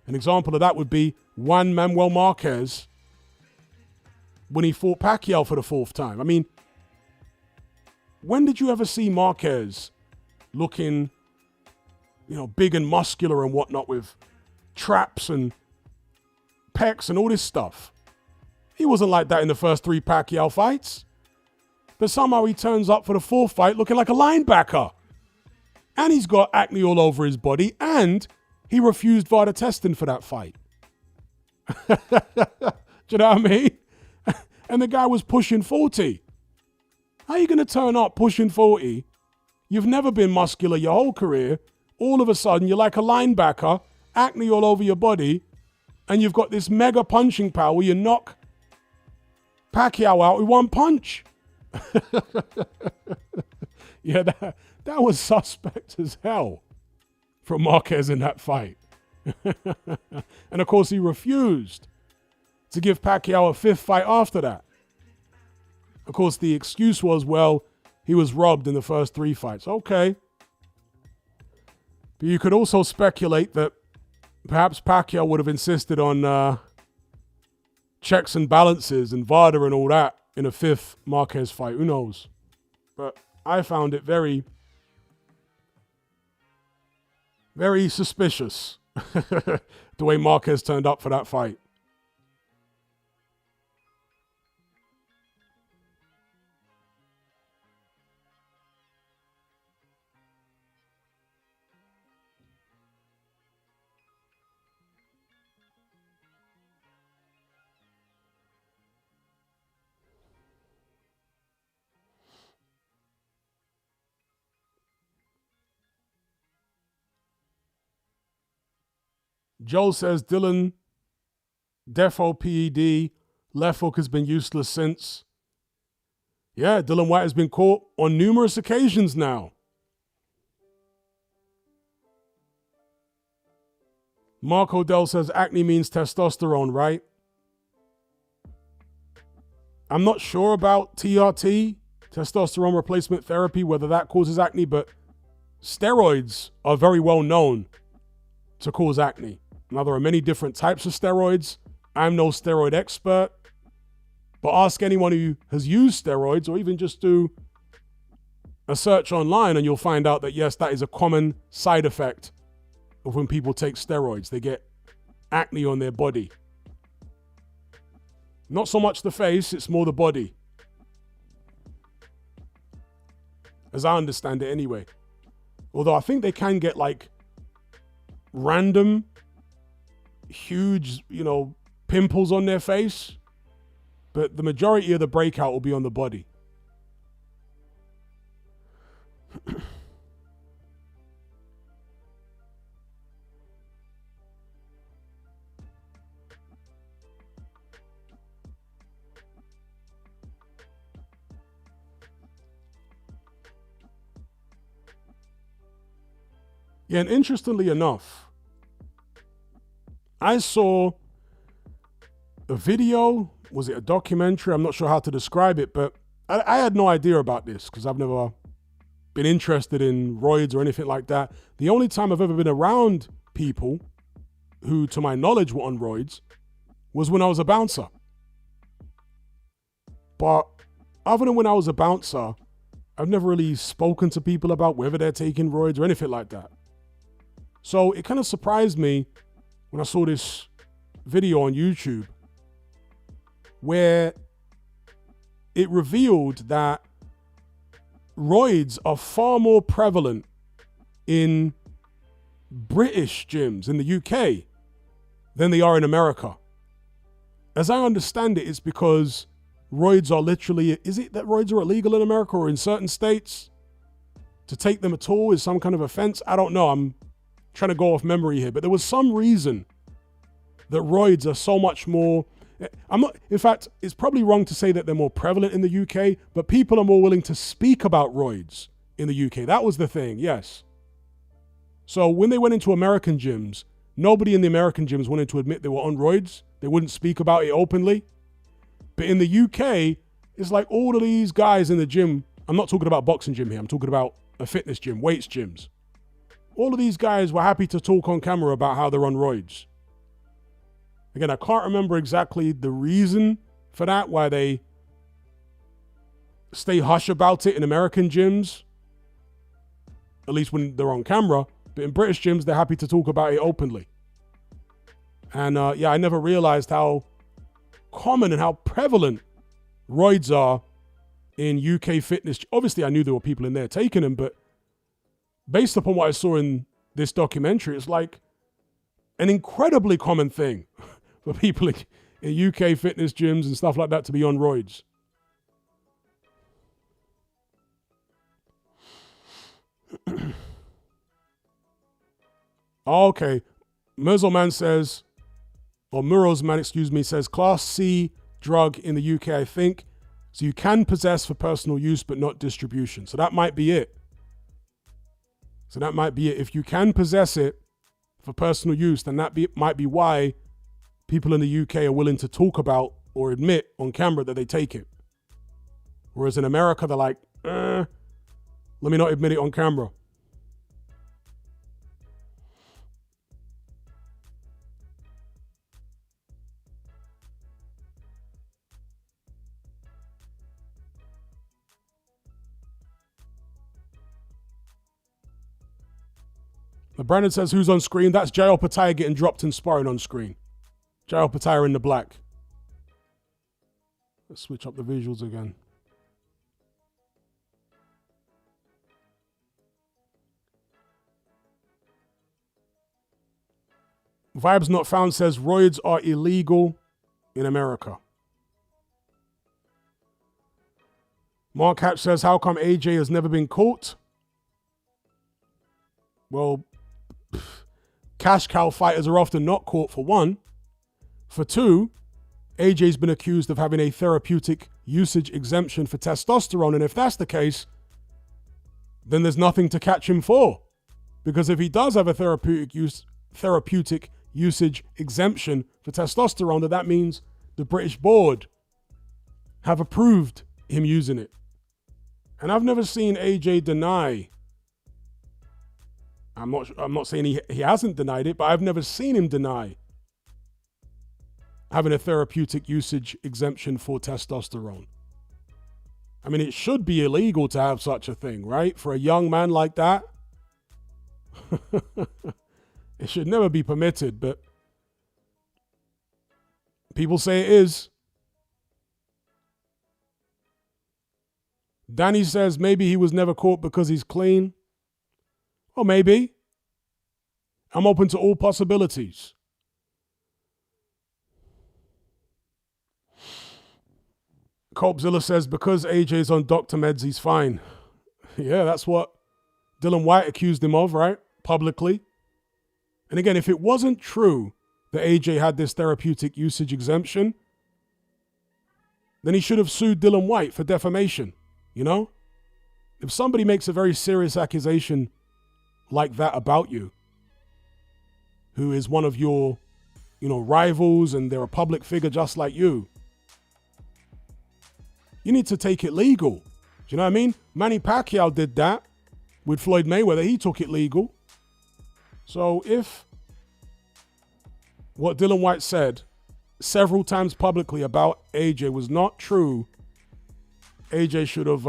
example of that would be Juan Manuel Marquez when he fought Pacquiao for the 4th time. I mean, when did you ever see Marquez looking, big and muscular and whatnot with traps and pecs and all this stuff? He wasn't like that in the first 3 Pacquiao fights. But somehow he turns up for the 4th fight looking like a linebacker. And he's got acne all over his body, and he refused VADA testing for that fight. Do you know what I mean? And the guy was pushing 40. How are you going to turn up pushing 40? You've never been muscular your whole career. All of a sudden, you're like a linebacker, acne all over your body, and you've got this mega punching power where you knock Pacquiao out with one punch. Yeah, that was suspect as hell from Marquez in that fight. And of course, he refused to give Pacquiao a 5th fight after that. Of course, the excuse was, well, he was robbed in the first 3 fights. Okay. But you could also speculate that perhaps Pacquiao would have insisted on checks and balances and VADA and all that in a 5th Marquez fight. Who knows? But I found it very, very suspicious the way Marquez turned up for that fight. Joel says, Dylan, defo PED, left hook has been useless since. Yeah, Dylan White has been caught on numerous occasions now. Mark Odell says acne means testosterone, right? I'm not sure about TRT, testosterone replacement therapy, whether that causes acne, but steroids are very well known to cause acne. Now, there are many different types of steroids. I'm no steroid expert, but ask anyone who has used steroids or even just do a search online and you'll find out that, yes, that is a common side effect of when people take steroids. They get acne on their body. Not so much the face, it's more the body. As I understand it anyway. Although I think they can get like random, huge, pimples on their face. But the majority of the breakout will be on the body. Yeah, and interestingly enough, I saw a video, was it a documentary? I'm not sure how to describe it, but I had no idea about this because I've never been interested in roids or anything like that. The only time I've ever been around people who, to my knowledge, were on roids was when I was a bouncer. But other than when I was a bouncer, I've never really spoken to people about whether they're taking roids or anything like that. So it kind of surprised me when I saw this video on YouTube where it revealed that roids are far more prevalent in British gyms in the UK than they are in America. As I understand it, it's because roids are literally, is it that roids are illegal in America or in certain states? To take them at all is some kind of offense? I don't know. I'm trying to go off memory here, but there was some reason that roids are so much more, in fact, it's probably wrong to say that they're more prevalent in the UK, but people are more willing to speak about roids in the UK. That was the thing, yes. So when they went into American gyms, nobody in the American gyms wanted to admit they were on roids. They wouldn't speak about it openly. But in the UK, it's like all of these guys in the gym, I'm not talking about boxing gym here, I'm talking about a fitness gym, weights gyms. All of these guys were happy to talk on camera about how they're on roids. Again, I can't remember exactly the reason for that, why they stay hush about it in American gyms, at least when they're on camera. But in British gyms, they're happy to talk about it openly. And yeah, I never realized how common and how prevalent roids are in UK fitness. Obviously, I knew there were people in there taking them, but based upon what I saw in this documentary, it's like an incredibly common thing for people in UK fitness gyms and stuff like that to be on roids. Okay. Murzoman says, or Murozman, excuse me, says Class C drug in the UK, I think. So you can possess for personal use, but not distribution. So that might be it. If you can possess it for personal use, then might be why people in the UK are willing to talk about or admit on camera that they take it. Whereas in America, they're like, let me not admit it on camera. Brandon says, who's on screen? That's Jael Pattaya getting dropped in sparring on screen. Jael Pattaya in the black. Let's switch up the visuals again. Vibes Not Found says, roids are illegal in America. Mark Hatch says, how come AJ has never been caught? Well, cash cow fighters are often not caught, for one. For two, AJ's been accused of having a therapeutic usage exemption for testosterone, and if that's the case, then there's nothing to catch him for. Because if he does have a therapeutic usage exemption for testosterone, then that means the British board have approved him using it. And I've never seen AJ deny. I'm not saying he hasn't denied it, but I've never seen him deny having a therapeutic usage exemption for testosterone. I mean, it should be illegal to have such a thing, right? For a young man like that. It should never be permitted, but people say it is. Danny says maybe he was never caught because he's clean. Or maybe. I'm open to all possibilities. Copezilla says because AJ's on Dr. Meds, he's fine. Yeah, that's what Dylan White accused him of, right? Publicly. And again, if it wasn't true that AJ had this therapeutic usage exemption, then he should have sued Dylan White for defamation, you know? If somebody makes a very serious accusation like that about you, who is one of your, rivals, and they're a public figure just like you need to take it legal. Do you know what I mean? Manny Pacquiao did that with Floyd Mayweather. He took it legal. So if what Dylan White said several times publicly about AJ was not true, AJ should have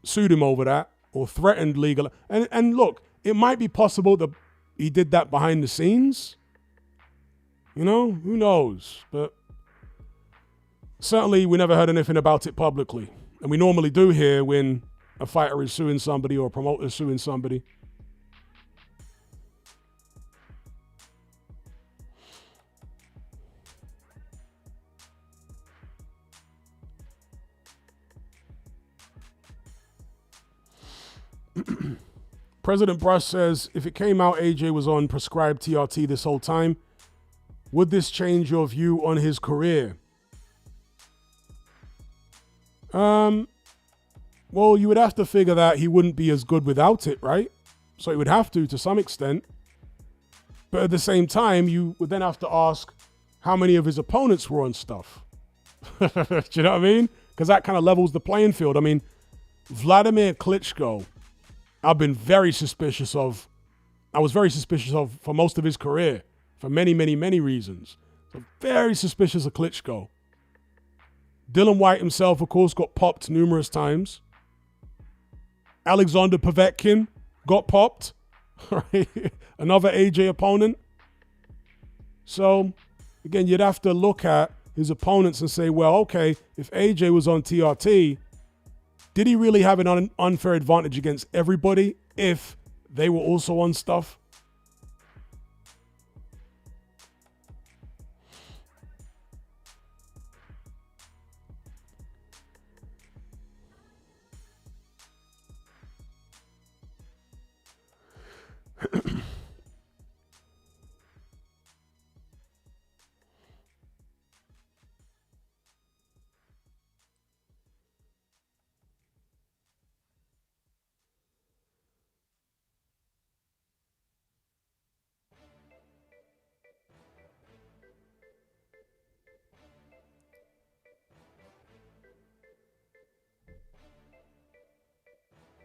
sued him over that or threatened legal. And look, it might be possible that he did that behind the scenes. Who knows? But certainly we never heard anything about it publicly. And we normally do hear when a fighter is suing somebody or a promoter is suing somebody. President Brush says, if it came out AJ was on prescribed TRT this whole time, would this change your view on his career? Well, you would have to figure that he wouldn't be as good without it, right? So he would have to some extent. But at the same time, you would then have to ask how many of his opponents were on stuff. Do you know what I mean? Because that kind of levels the playing field. I mean, Vladimir Klitschko, I was very suspicious of for most of his career, for many, many, many reasons. So very suspicious of Klitschko. Dylan White himself, of course, got popped numerous times. Alexander Povetkin got popped. Right? Another AJ opponent. So, again, you'd have to look at his opponents and say, well, okay, if AJ was on TRT, did he really have an unfair advantage against everybody if they were also on stuff?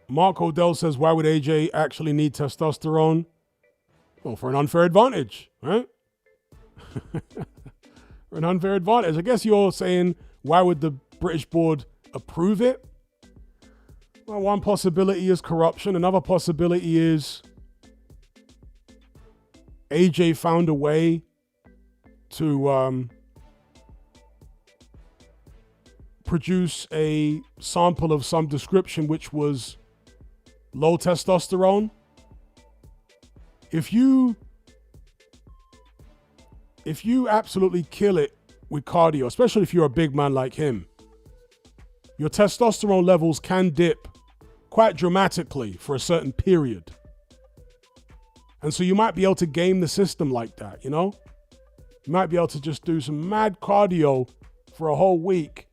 Mark Odell says, why would AJ actually need testosterone? Well, for an unfair advantage, right? For an unfair advantage. I guess you're saying, why would the British board approve it? Well, one possibility is corruption. Another possibility is AJ found a way to produce a sample of some description which was low testosterone. If you absolutely kill it with cardio, especially if you're a big man like him, your testosterone levels can dip quite dramatically for a certain period. And so you might be able to game the system like that, you know? You might be able to just do some mad cardio for a whole week.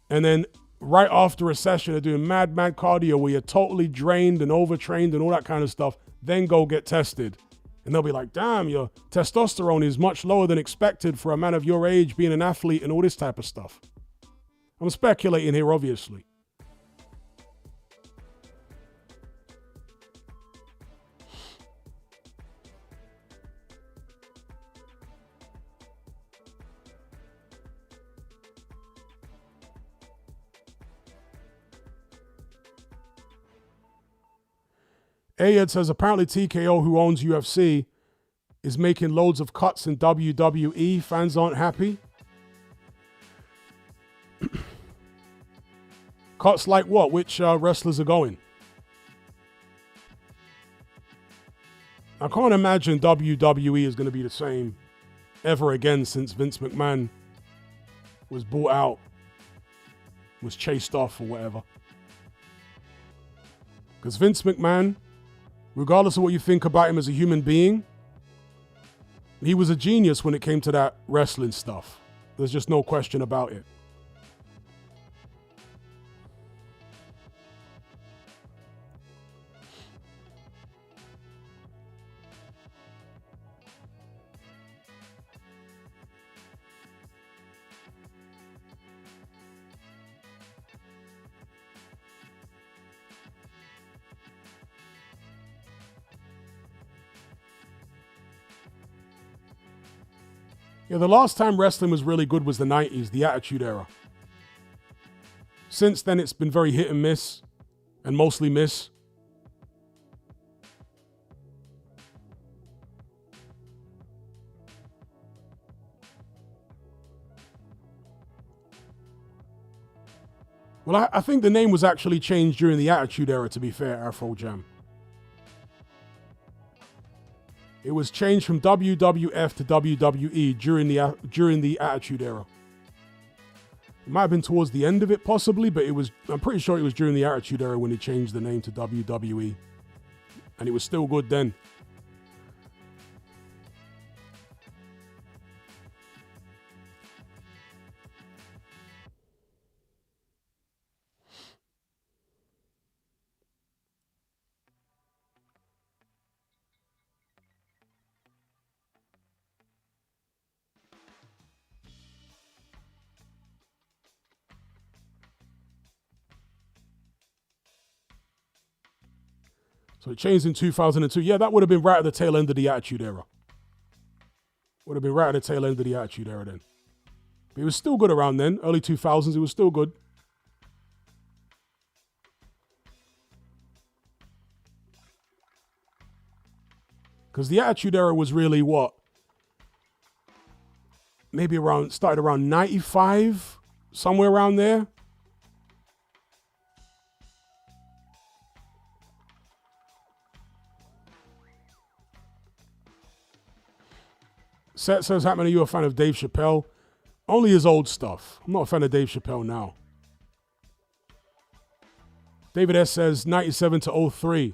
And then right after a session of doing mad cardio where you're totally drained and overtrained and all that kind of stuff, then go get tested. And they'll be like, damn, your testosterone is much lower than expected for a man of your age being an athlete and all this type of stuff. I'm speculating here, obviously. Ayed says, apparently TKO, who owns UFC, is making loads of cuts in WWE. Fans aren't happy. Cuts like what? Which wrestlers are going? I can't imagine WWE is going to be the same ever again since Vince McMahon was bought out, was chased off or whatever. Because Vince McMahon, regardless of what you think about him as a human being, he was a genius when it came to that wrestling stuff. There's just no question about it. Yeah, the last time wrestling was really good was the 90s, the Attitude Era. Since then, it's been very hit and miss, and mostly miss. Well, I think the name was actually changed during the Attitude Era, to be fair, Afro Jam. It was changed from WWF to WWE during the Attitude Era. It might have been towards the end of it, possibly, but I'm pretty sure it was during the Attitude Era when they changed the name to WWE. And it was still good then. So it changed in 2002. Yeah, that would have been right at the tail end of the Attitude Era. Would have been right at the tail end of the Attitude Era then. But it was still good around then. Early 2000s, it was still good. Because the Attitude Era was really what? Maybe started around 95, somewhere around there. Seth says, Hatman, are you a fan of Dave Chappelle? Only his old stuff. I'm not a fan of Dave Chappelle now. David S. says, 97 to 03.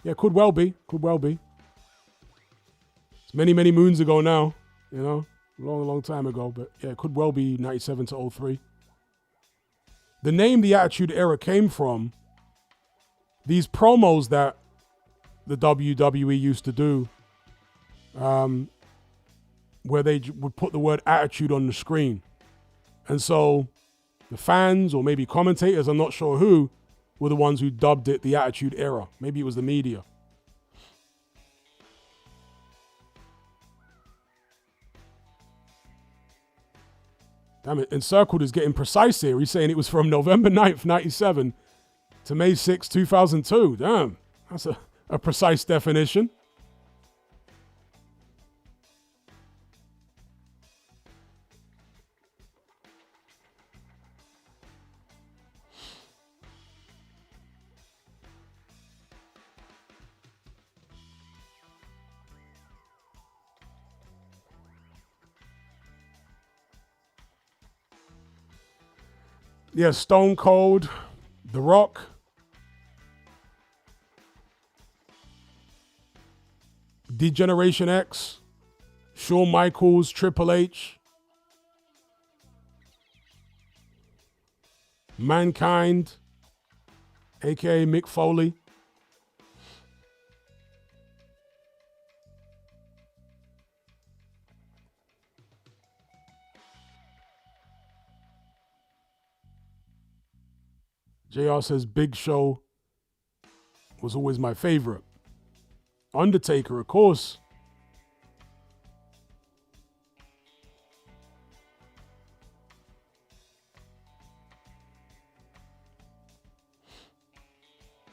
Yeah, could well be. Could well be. It's many, many moons ago now. You know, long, long time ago. But yeah, it could well be 97 to 03. The name the Attitude Era came from these promos that the WWE used to do. Where they would put the word attitude on the screen. And so the fans, or maybe commentators, I'm not sure who, were the ones who dubbed it the Attitude Era. Maybe it was the media. Damn it, Encircled is getting precise here. He's saying it was from November 9th, 97 to May 6th, 2002. Damn, that's a precise definition. Yeah, Stone Cold, The Rock. D-Generation X, Shawn Michaels, Triple H, Mankind, aka Mick Foley. JR says Big Show was always my favorite. Undertaker, of course.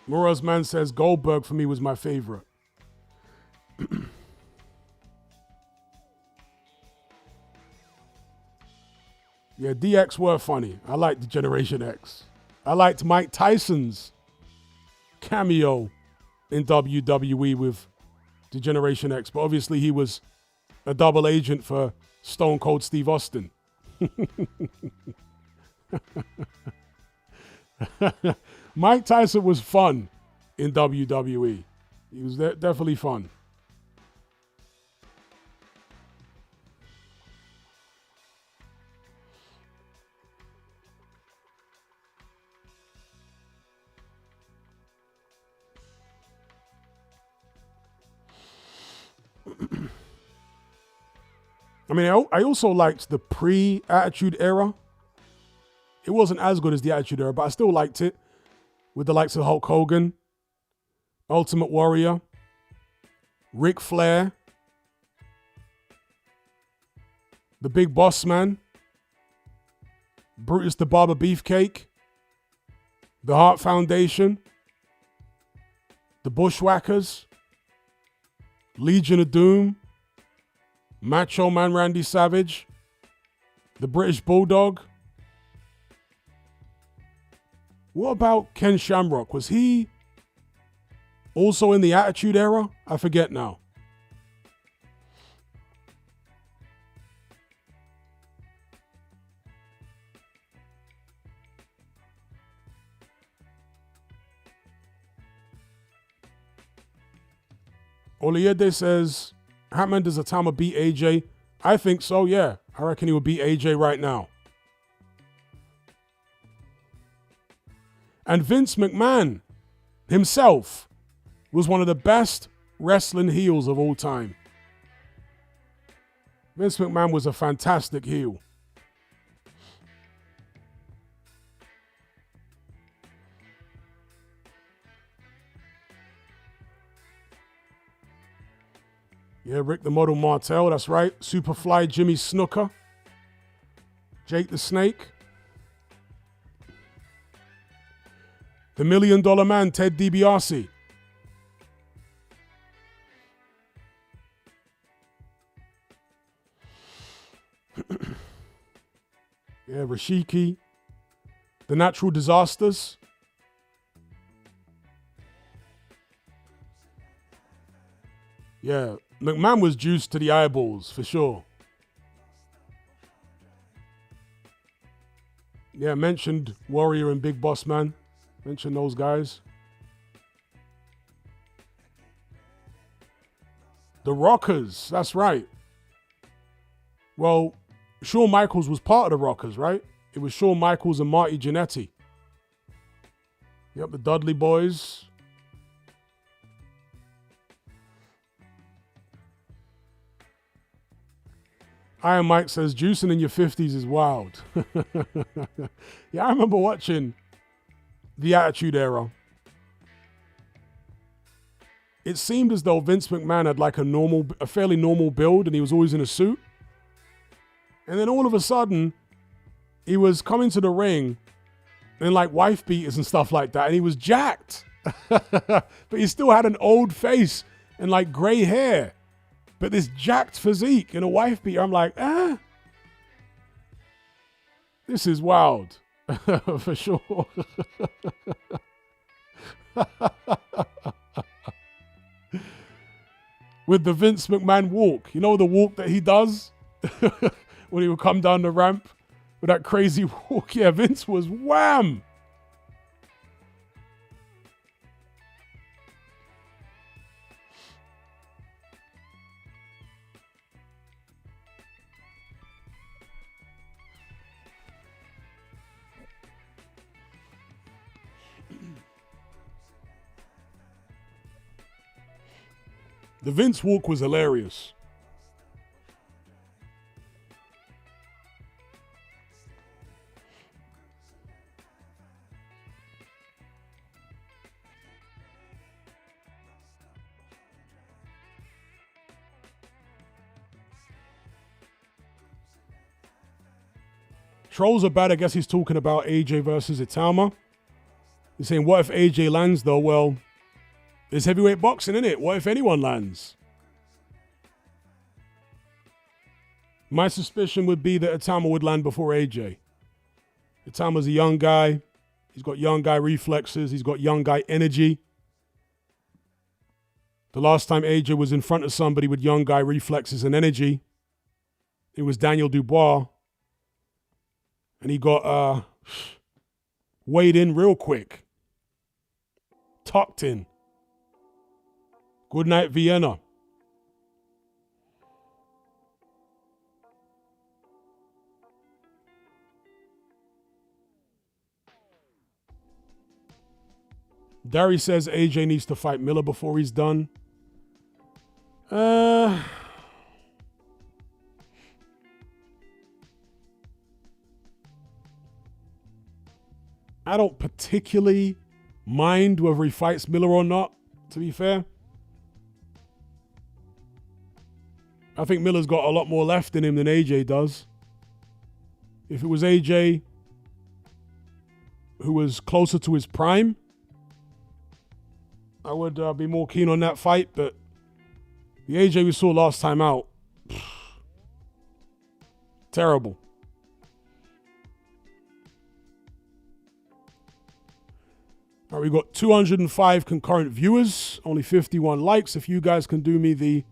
Mora's man says Goldberg for me was my favorite. Yeah, DX were funny. I liked the Generation X. I liked Mike Tyson's cameo in WWE with the Generation X, but obviously he was a double agent for Stone Cold Steve Austin. Mike Tyson was fun in WWE. He was definitely fun. I mean, I also liked the pre-Attitude Era. It wasn't as good as the Attitude Era, but I still liked it. With the likes of Hulk Hogan, Ultimate Warrior, Ric Flair, the Big Boss Man, Brutus the Barber Beefcake, the Hart Foundation, the Bushwhackers, Legion of Doom, Macho Man Randy Savage, the British Bulldog. What about Ken Shamrock? Was he also in the Attitude Era? I forget now. Oliede says, Hatman, does Atama beat AJ? I think so, yeah. I reckon he would beat AJ right now. And Vince McMahon himself was one of the best wrestling heels of all time. Vince McMahon was a fantastic heel. Yeah, Rick the Model Martel, that's right. Superfly Jimmy Snooker. Jake the Snake. The $1 Million Man, Ted DiBiase. Yeah, Rashiki. The Natural Disasters. Yeah, McMahon was juiced to the eyeballs, for sure. Yeah, mentioned Warrior and Big Boss Man. Mentioned those guys. The Rockers, that's right. Well, Shawn Michaels was part of the Rockers, right? It was Shawn Michaels and Marty Jannetty. Yep, the Dudley Boys. Iron Mike says, juicing in your 50s is wild. Yeah, I remember watching the Attitude Era. It seemed as though Vince McMahon had like a fairly normal build, and he was always in a suit. And then all of a sudden, he was coming to the ring in like wife beaters and stuff like that, and he was jacked. But he still had an old face and like gray hair. But this jacked physique in a wife beater, I'm like, this is wild. For sure. With the Vince McMahon walk. You know the walk that he does? When he would come down the ramp with that crazy walk. Yeah, Vince was wham. The Vince walk was hilarious. Trolls are bad. I guess he's talking about AJ versus Itama. He's saying, what if AJ lands though? Well, it's heavyweight boxing, isn't it? What if anyone lands? My suspicion would be that Itama would land before AJ. Itama's a young guy. He's got young guy reflexes. He's got young guy energy. The last time AJ was in front of somebody with young guy reflexes and energy, it was Daniel Dubois. And he got weighed in real quick. Tucked in. Good night, Vienna. Dari says AJ needs to fight Miller before he's done. I don't particularly mind whether he fights Miller or not, to be fair. I think Miller's got a lot more left in him than AJ does. If it was AJ who was closer to his prime, I would be more keen on that fight, but the AJ we saw last time out, terrible. All right, we've got 205 concurrent viewers, only 51 likes. If you guys can do me the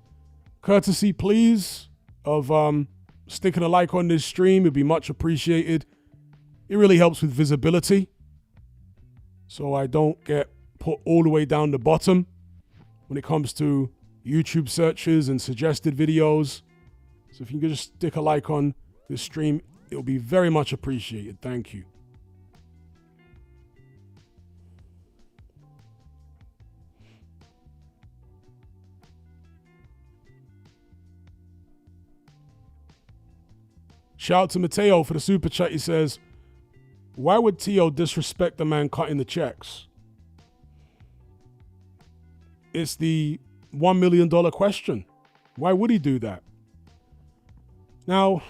courtesy, please, of sticking a like on this stream, it'd be much appreciated. It really helps with visibility, so I don't get put all the way down the bottom when it comes to YouTube searches and suggested videos. So if you can just stick a like on this stream, it'll be very much appreciated. Thank you. Shout out to Mateo for the super chat. He says, why would Teo disrespect the man cutting the checks? It's the $1 million question. Why would he do that? Now,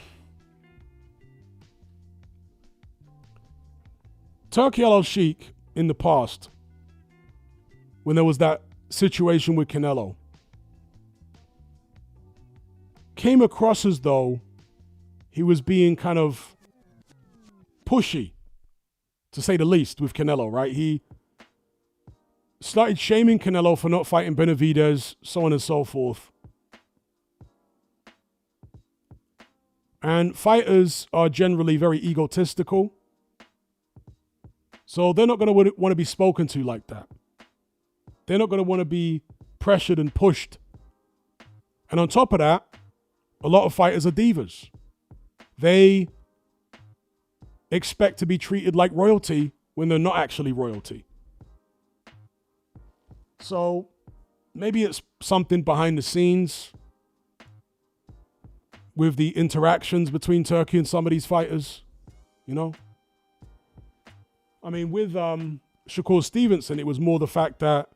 Turki Al-Sheikh in the past, when there was that situation with Canelo, came across as though he was being kind of pushy, to say the least, with Canelo, right? He started shaming Canelo for not fighting Benavidez, so on and so forth. And fighters are generally very egotistical, so they're not going to want to be spoken to like that. They're not going to want to be pressured and pushed. And on top of that, a lot of fighters are divas. They expect to be treated like royalty when they're not actually royalty. So maybe it's something behind the scenes with the interactions between Turki and some of these fighters, you know? I mean, with Shakur Stevenson, it was more the fact that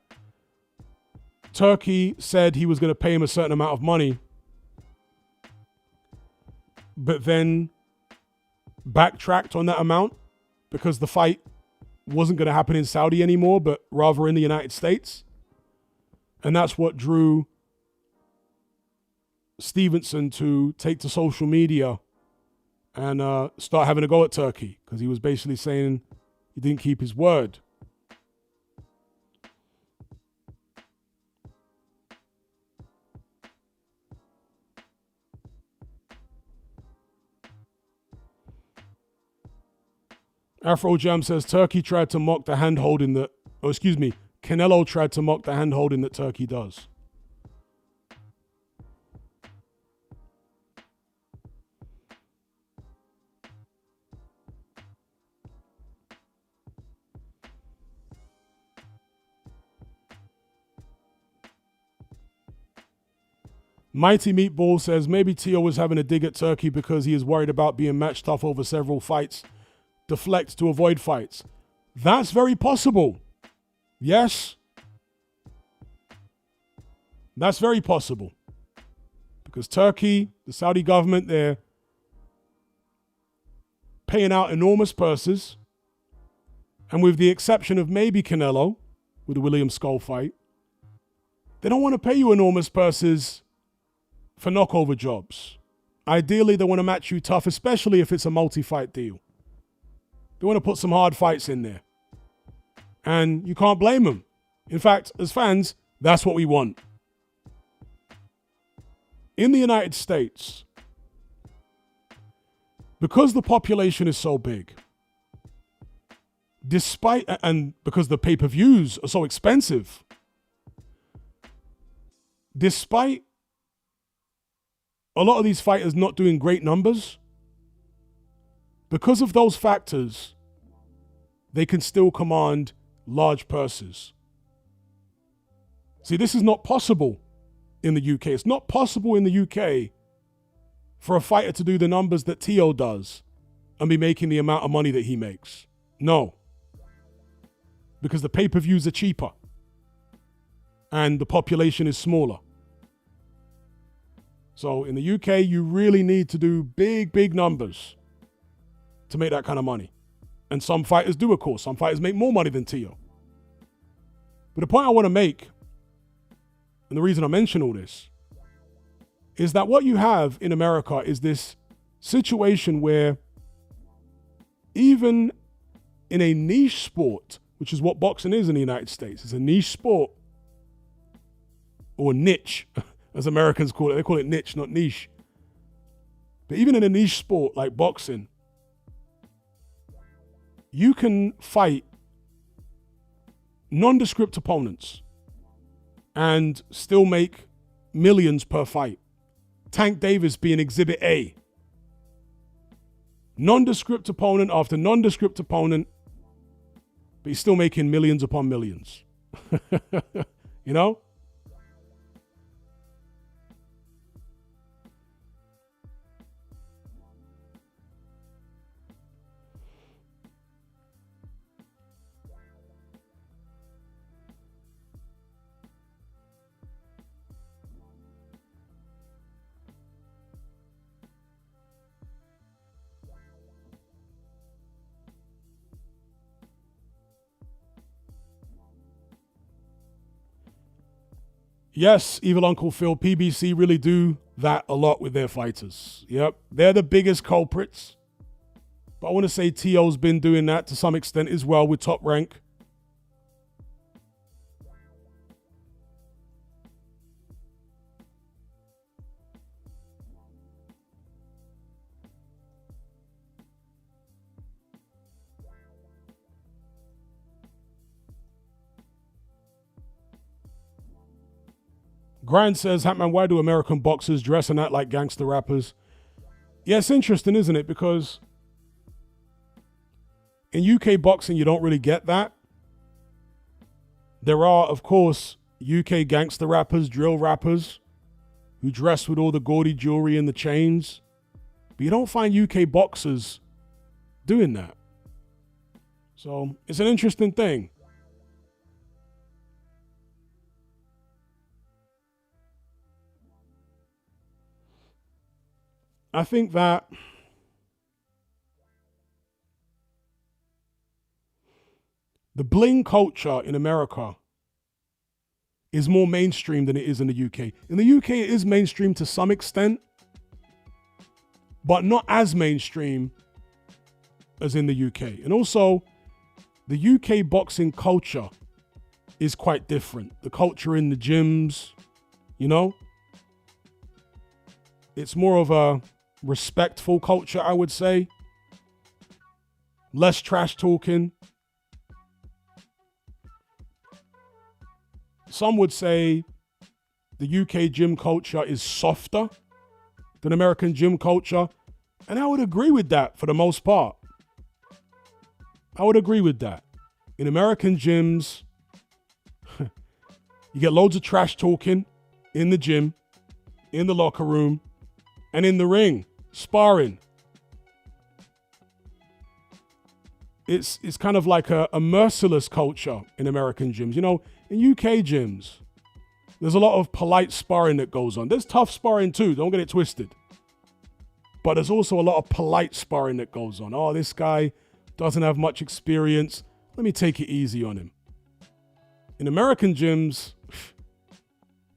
Turki said he was going to pay him a certain amount of money, but then backtracked on that amount because the fight wasn't going to happen in Saudi anymore, but rather in the United States. And that's what drew Stevenson to take to social media and start having a go at Turki, because he was basically saying he didn't keep his word. Afro Jam says Turki tried to mock the hand holding that, Canelo tried to mock the hand holding that Turki does. Mighty Meatball says maybe Teo was having a dig at Turkey because he is worried about being matched tough over several fights. Deflect to avoid fights. That's very possible. Yes. That's very possible. Because Turkey, the Saudi government, they're paying out enormous purses. And with the exception of maybe Canelo, with the William Skull fight, they don't want to pay you enormous purses for knockover jobs. Ideally, they want to match you tough, especially if it's a multi-fight deal. They want to put some hard fights in there. And you can't blame them. In fact, as fans, that's what we want. In the United States, because the population is so big, and because the pay-per-views are so expensive, despite a lot of these fighters not doing great numbers, because of those factors, they can still command large purses. See, this is not possible in the UK. It's not possible in the UK for a fighter to do the numbers that Teo does and be making the amount of money that he makes. No. Because the pay-per-views are cheaper and the population is smaller. So in the UK, you really need to do big, big numbers to make that kind of money. And some fighters do, of course. Some fighters make more money than Teo. But the point I want to make, and the reason I mention all this, is that what you have in America is this situation where even in a niche sport, which is what boxing is in the United States, it's a niche sport, or niche, as Americans call it. They call it niche, not niche. But even in a niche sport like boxing, you can fight nondescript opponents and still make millions per fight. Tank Davis being Exhibit A. Nondescript opponent after nondescript opponent, but he's still making millions upon millions. You know? Yes, Evil Uncle Phil, PBC really do that a lot with their fighters. Yep, they're the biggest culprits. But I want to say Teo's been doing that to some extent as well with Top Rank. Grind says, Hatman, why do American boxers dress and act like gangster rappers? Yeah, it's interesting, isn't it? Because in UK boxing, you don't really get that. There are, of course, UK gangster rappers, drill rappers, who dress with all the gaudy jewelry and the chains. But you don't find UK boxers doing that. So it's an interesting thing. I think that the bling culture in America is more mainstream than it is in the UK. In the UK, it is mainstream to some extent, but not as mainstream as in the UK. And also, the UK boxing culture is quite different. The culture in the gyms, you know? It's more of a respectful culture, I would say. Less trash talking. Some would say the UK gym culture is softer than American gym culture. And I would agree with that for the most part. I would agree with that. In American gyms, you get loads of trash talking in the gym. in the locker room, and in the ring, sparring. It's kind of like a merciless culture in American gyms. You know, in UK gyms, there's a lot of polite sparring that goes on. There's tough sparring too, don't get it twisted. But there's also a lot of polite sparring that goes on. Oh, this guy doesn't have much experience. Let me take it easy on him. In American gyms,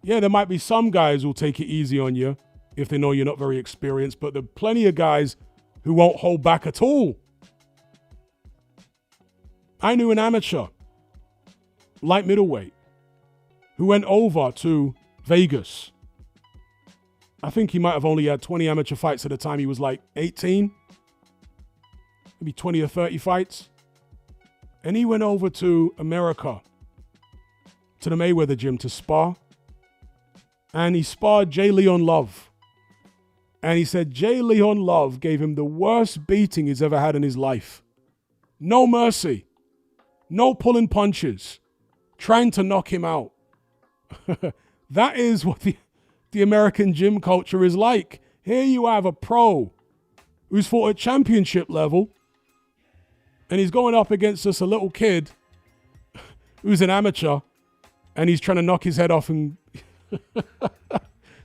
yeah, there might be some guys who'll take it easy on you if they know you're not very experienced, but there are plenty of guys who won't hold back at all. I knew an amateur, light middleweight, who went over to Vegas. I think he might have only had 20 amateur fights at the time he was like 18. Maybe 20 or 30 fights. And he went over to America, to the Mayweather gym to spar. And he sparred J. Leon Love. And he said J. Leon Love gave him the worst beating he's ever had in his life. No mercy. No pulling punches. Trying to knock him out. That is what the American gym culture is like. Here you have a pro who's fought at championship level, and he's going up against just a little kid who's an amateur, and he's trying to knock his head off and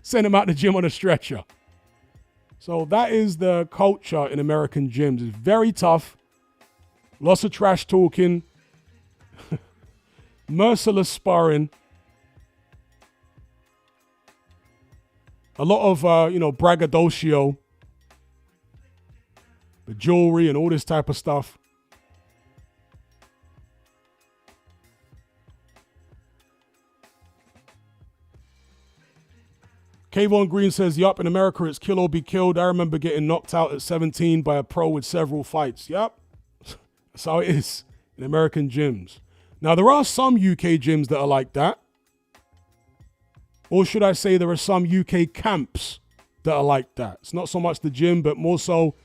send him out the gym on a stretcher. So that is the culture in American gyms. It's very tough. Lots of trash talking. Merciless sparring. A lot of, braggadocio. The jewelry and all this type of stuff. Kayvon Green says, yup, in America it's kill or be killed. I remember getting knocked out at 17 by a pro with several fights. Yup. That's how it is in American gyms. Now, there are some UK gyms that are like that. Or should I say there are some UK camps that are like that. It's not so much the gym, but more so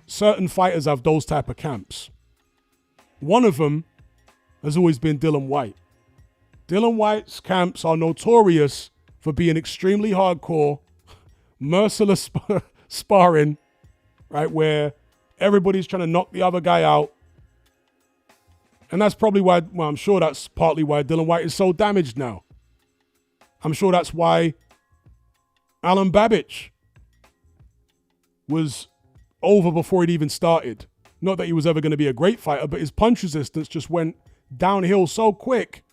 certain fighters have those type of camps. One of them has always been Dylan White. Dylan White's camps are notorious for being extremely hardcore, merciless sparring, right, where everybody's trying to knock the other guy out. And that's probably why, well, I'm sure that's partly why Dylan White is so damaged now. I'm sure that's why Alan Babbage was over before he'd even started. Not that he was ever going to be a great fighter, but his punch resistance just went downhill so quick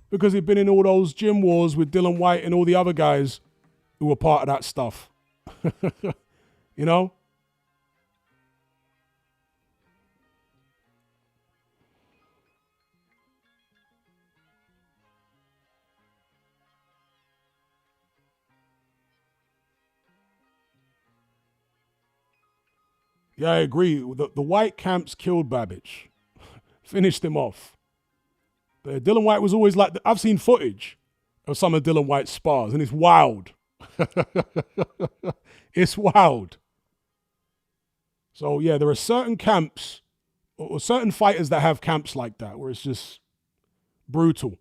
because he'd been in all those gym wars with Dylan White and all the other guys who were part of that stuff. You know? Yeah, I agree. The White camps killed Babbage. Finished him off. But Dylan White was always like... I've seen footage of some of Dylan White's spars, and it's wild. It's wild. So, yeah, there are certain camps, or certain fighters that have camps like that, where it's just brutal.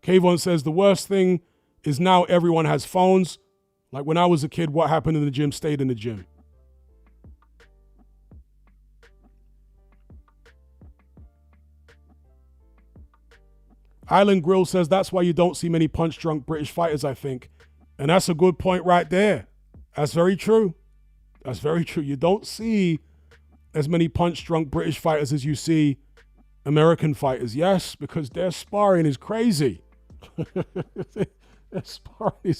Kayvon says, the worst thing is now everyone has phones. Like when I was a kid, what happened in the gym stayed in the gym. Island Grill says that's why you don't see many punch-drunk British fighters, I think. And that's a good point right there. That's very true. That's very true. You don't see as many punch-drunk British fighters as you see American fighters. Yes, because their sparring is crazy. Their sparring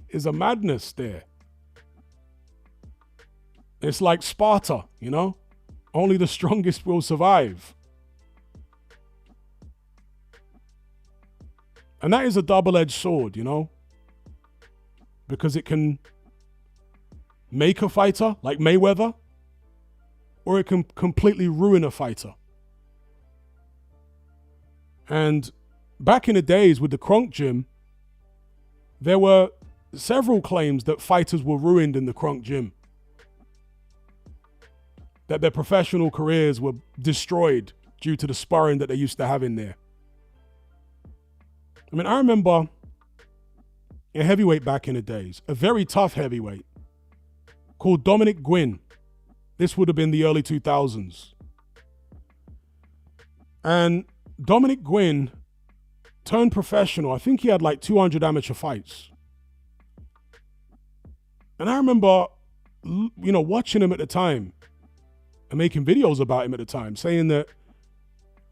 is a madness there. It's like Sparta, you know? Only the strongest will survive. And that is a double-edged sword, you know? Because it can make a fighter, like Mayweather, or it can completely ruin a fighter. And back in the days with the Kronk Gym, there were several claims that fighters were ruined in the Kronk Gym. That their professional careers were destroyed due to the sparring that they used to have in there. I mean, I remember a heavyweight back in the days, a very tough heavyweight called Dominic Gwynn. This would have been the early 2000s. And Dominic Gwynn turned professional. I think he had like 200 amateur fights. And I remember, watching him at the time and making videos about him at the time, saying that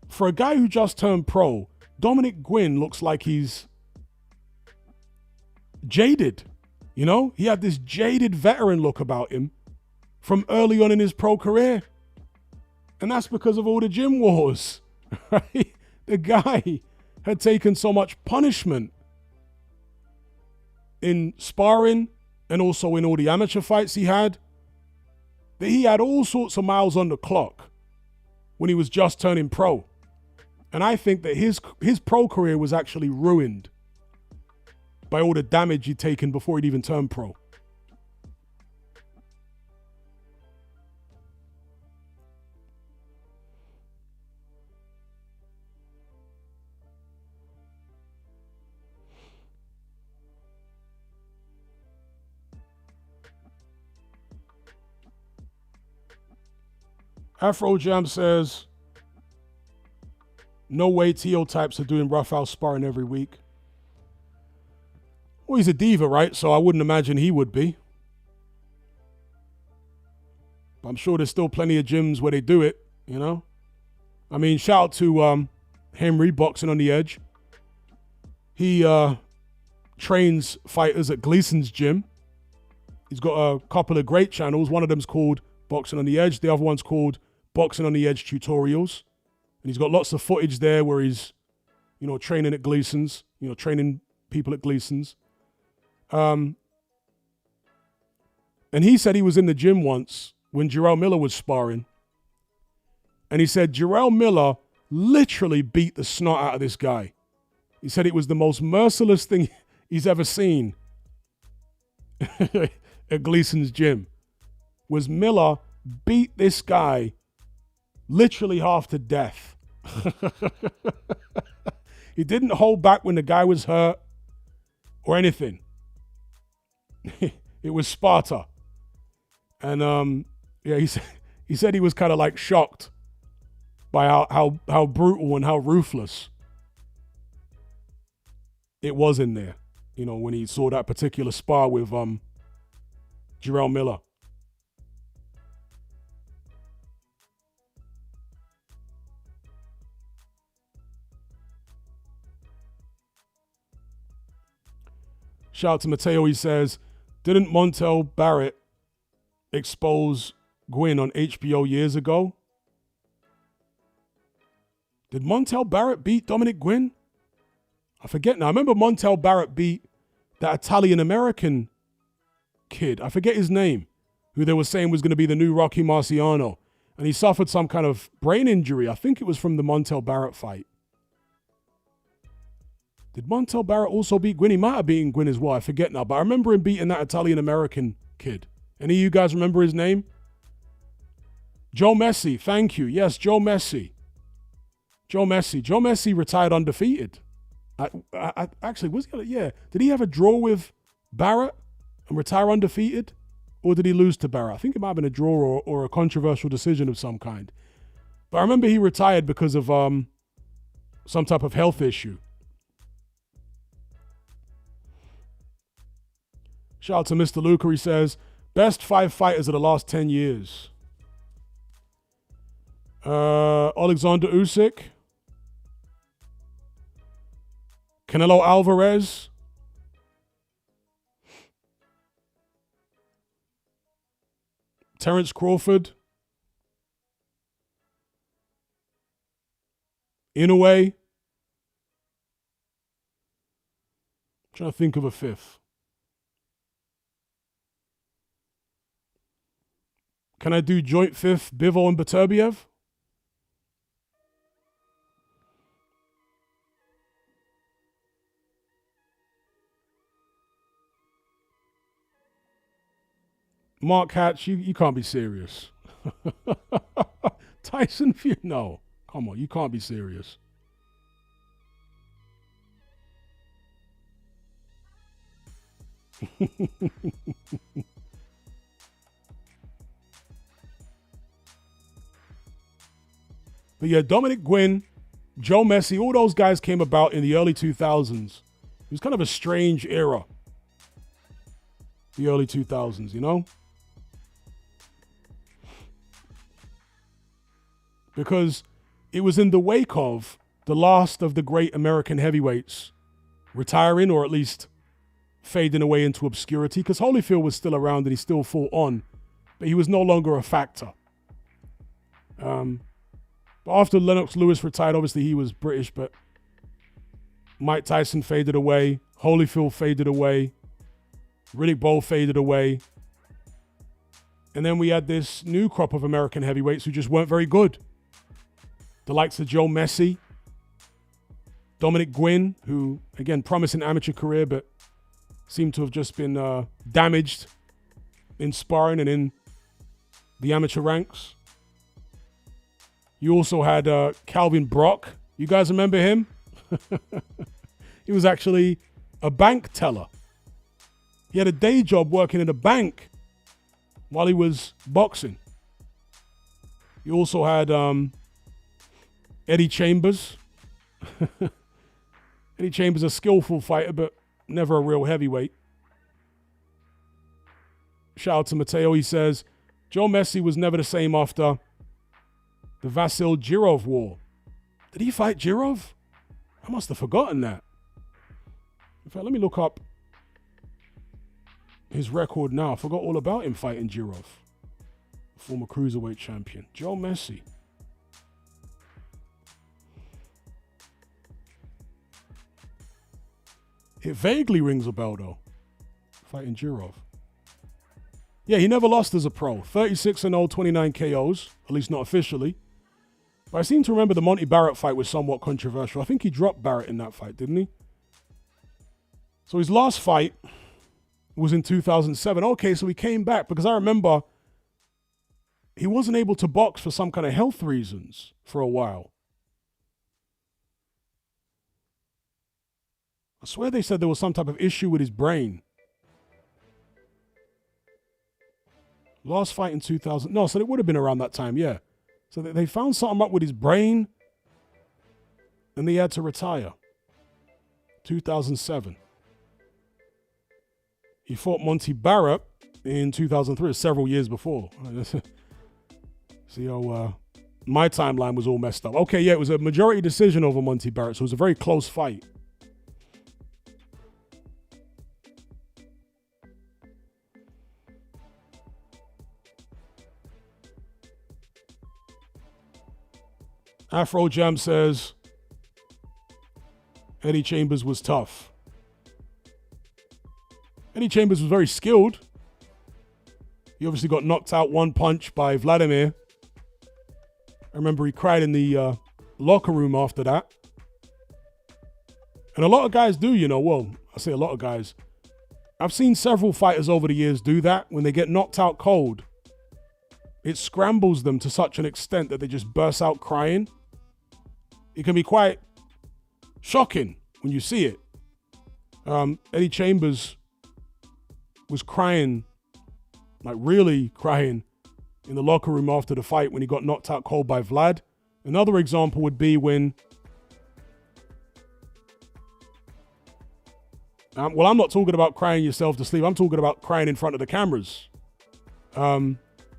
for a guy who just turned pro, Dominic Gwynn looks like he's jaded. He had this jaded veteran look about him from early on in his pro career. And that's because of all the gym wars, right? The guy had taken so much punishment in sparring and also in all the amateur fights he had, that he had all sorts of miles on the clock when he was just turning pro. And I think that his pro career was actually ruined by all the damage he'd taken before he'd even turned pro. Afro Jam says, no way Teo types are doing rough house sparring every week. Well, he's a diva, right? So I wouldn't imagine he would be. But I'm sure there's still plenty of gyms where they do it, I mean, shout out to Henry, Boxing on the Edge. He trains fighters at Gleason's gym. He's got a couple of great channels. One of them's called Boxing on the Edge. The other one's called Boxing on the Edge Tutorials. And he's got lots of footage there where he's, training at Gleason's, training people at Gleason's. And he said he was in the gym once when Jarrell Miller was sparring. And he said Jarrell Miller literally beat the snot out of this guy. He said it was the most merciless thing he's ever seen at Gleason's gym. Was Miller beat this guy literally half to death. He didn't hold back when the guy was hurt or anything. It was Sparta. And he said he was kind of like shocked by how brutal and how ruthless it was in there, when he saw that particular spar with Jarrell Miller. Shout out to Mateo. He says, didn't Montel Barrett expose Gwynn on HBO years ago? Did Montel Barrett beat Dominic Gwynn? I forget now. I remember Montel Barrett beat that Italian-American kid. I forget his name, who they were saying was going to be the new Rocky Marciano. And he suffered some kind of brain injury. I think it was from the Montel Barrett fight. Did Montel Barrett also beat Gwynn? He might have beaten Gwynn as well. I forget now. But I remember him beating that Italian-American kid. Any of you guys remember his name? Joe Messi. Thank you. Yes, Joe Messi. Joe Messi. Joe Messi retired undefeated. Actually, was he? Yeah. Did he have a draw with Barrett and retire undefeated? Or did he lose to Barrett? I think it might have been a draw or a controversial decision of some kind. But I remember he retired because of some type of health issue. Shout out to Mr. Luca. He says, best 5 fighters of the last 10 years. Alexander Usyk. Canelo Alvarez. Terence Crawford. Inoue. Trying to think of a fifth. Can I do joint fifth, Bivol and Beterbiev? Mark Hatch, you can't be serious. Tyson Fury, no. Come on, you can't be serious. But yeah, Dominic Gwynn, Joe Messi, all those guys came about in the early 2000s. It was kind of a strange era. The early 2000s, you know? Because it was in the wake of the last of the great American heavyweights retiring, or at least fading away into obscurity, because Holyfield was still around and he still fought on, but he was no longer a factor. But after Lennox Lewis retired, obviously he was British, but Mike Tyson faded away, Holyfield faded away, Riddick Bowe faded away, and then we had this new crop of American heavyweights who just weren't very good. The likes of Joe Messi, Dominic Gwynn, who, again, promising amateur career, but seemed to have just been damaged in sparring and in the amateur ranks. You also had Calvin Brock. You guys remember him? He was actually a bank teller. He had a day job working in a bank while he was boxing. You also had Eddie Chambers. Eddie Chambers, a skillful fighter, but never a real heavyweight. Shout out to Mateo. He says, Joe Messi was never the same after the Vasil Jirov war. Did he fight Jirov? I must have forgotten that. In fact, let me look up his record now. I forgot all about him fighting Jirov, former Cruiserweight champion. Joe Messi. It vaguely rings a bell, though. Fighting Jirov. Yeah, he never lost as a pro. 36-0, 29 KOs, at least not officially. But I seem to remember the Monty Barrett fight was somewhat controversial. I think he dropped Barrett in that fight, didn't he? So his last fight was in 2007. Okay, so he came back because I remember he wasn't able to box for some kind of health reasons for a while. I swear they said there was some type of issue with his brain. Last fight in 2000. No, so it would have been around that time, yeah. So they found something up with his brain and they had to retire. 2007. He fought Monty Barrett in 2003, several years before. See how my timeline was all messed up. Okay, yeah, it was a majority decision over Monty Barrett, so it was a very close fight. Afro Jam says, Eddie Chambers was tough. Eddie Chambers was very skilled. He obviously got knocked out one punch by Vladimir. I remember he cried in the locker room after that. And a lot of guys do, you know, well, I say a lot of guys. I've seen several fighters over the years do that. When they get knocked out cold, it scrambles them to such an extent that they just burst out crying. It can be quite shocking when you see it. Eddie Chambers was crying, like really crying, in the locker room after the fight when he got knocked out cold by Vlad. Another example would be when, well, I'm not talking about crying yourself to sleep. I'm talking about crying in front of the cameras.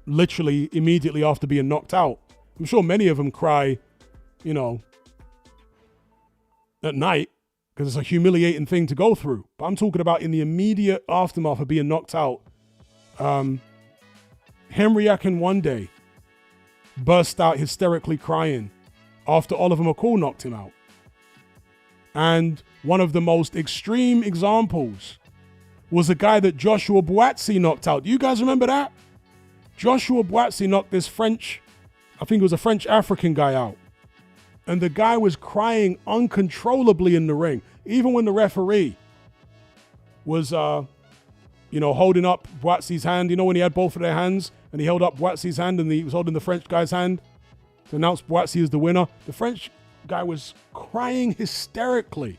Literally immediately after being knocked out. I'm sure many of them cry, you know, at night because it's a humiliating thing to go through. But I'm talking about in the immediate aftermath of being knocked out. Henry Akinwande burst out hysterically crying after Oliver McCall knocked him out. And one of the most extreme examples was a guy that Joshua Buatsi knocked out. Do you guys remember that? Joshua Buatsi knocked this French, I think it was a French African guy out. And the guy was crying uncontrollably in the ring. Even when the referee was, holding up Buatsi's hand. You know when he had both of their hands and he held up Buatsi's hand and he was holding the French guy's hand? to announce Boatsy as the winner. The French guy was crying hysterically.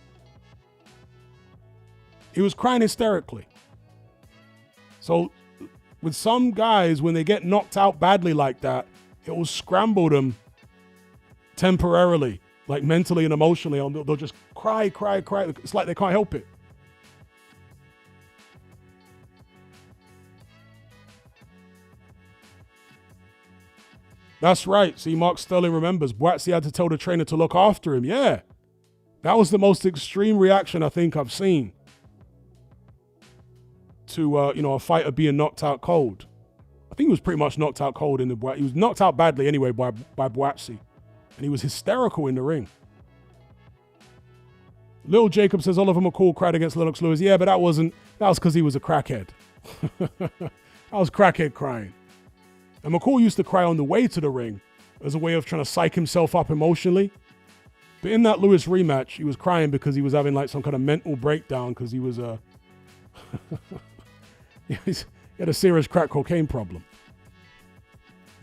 He was crying hysterically. So with some guys, when they get knocked out badly like that, it will scramble them temporarily, like mentally and emotionally. They'll just cry. It's like they can't help it. That's right. See, Mark Sterling remembers. Boatsy had to tell the trainer to look after him. Yeah. That was the most extreme reaction I think I've seen to, a fighter being knocked out cold. I think he was pretty much knocked out cold in the Boatsy. He was knocked out badly anyway by Boatsy. And he was hysterical in the ring. Lil Jacob says Oliver McCall cried against Lennox Lewis. Yeah, but that was because he was a crackhead. That was crackhead crying. And McCall used to cry on the way to the ring as a way of trying to psych himself up emotionally. But in that Lewis rematch, he was crying because he was having like some kind of mental breakdown because he was he had a serious crack cocaine problem.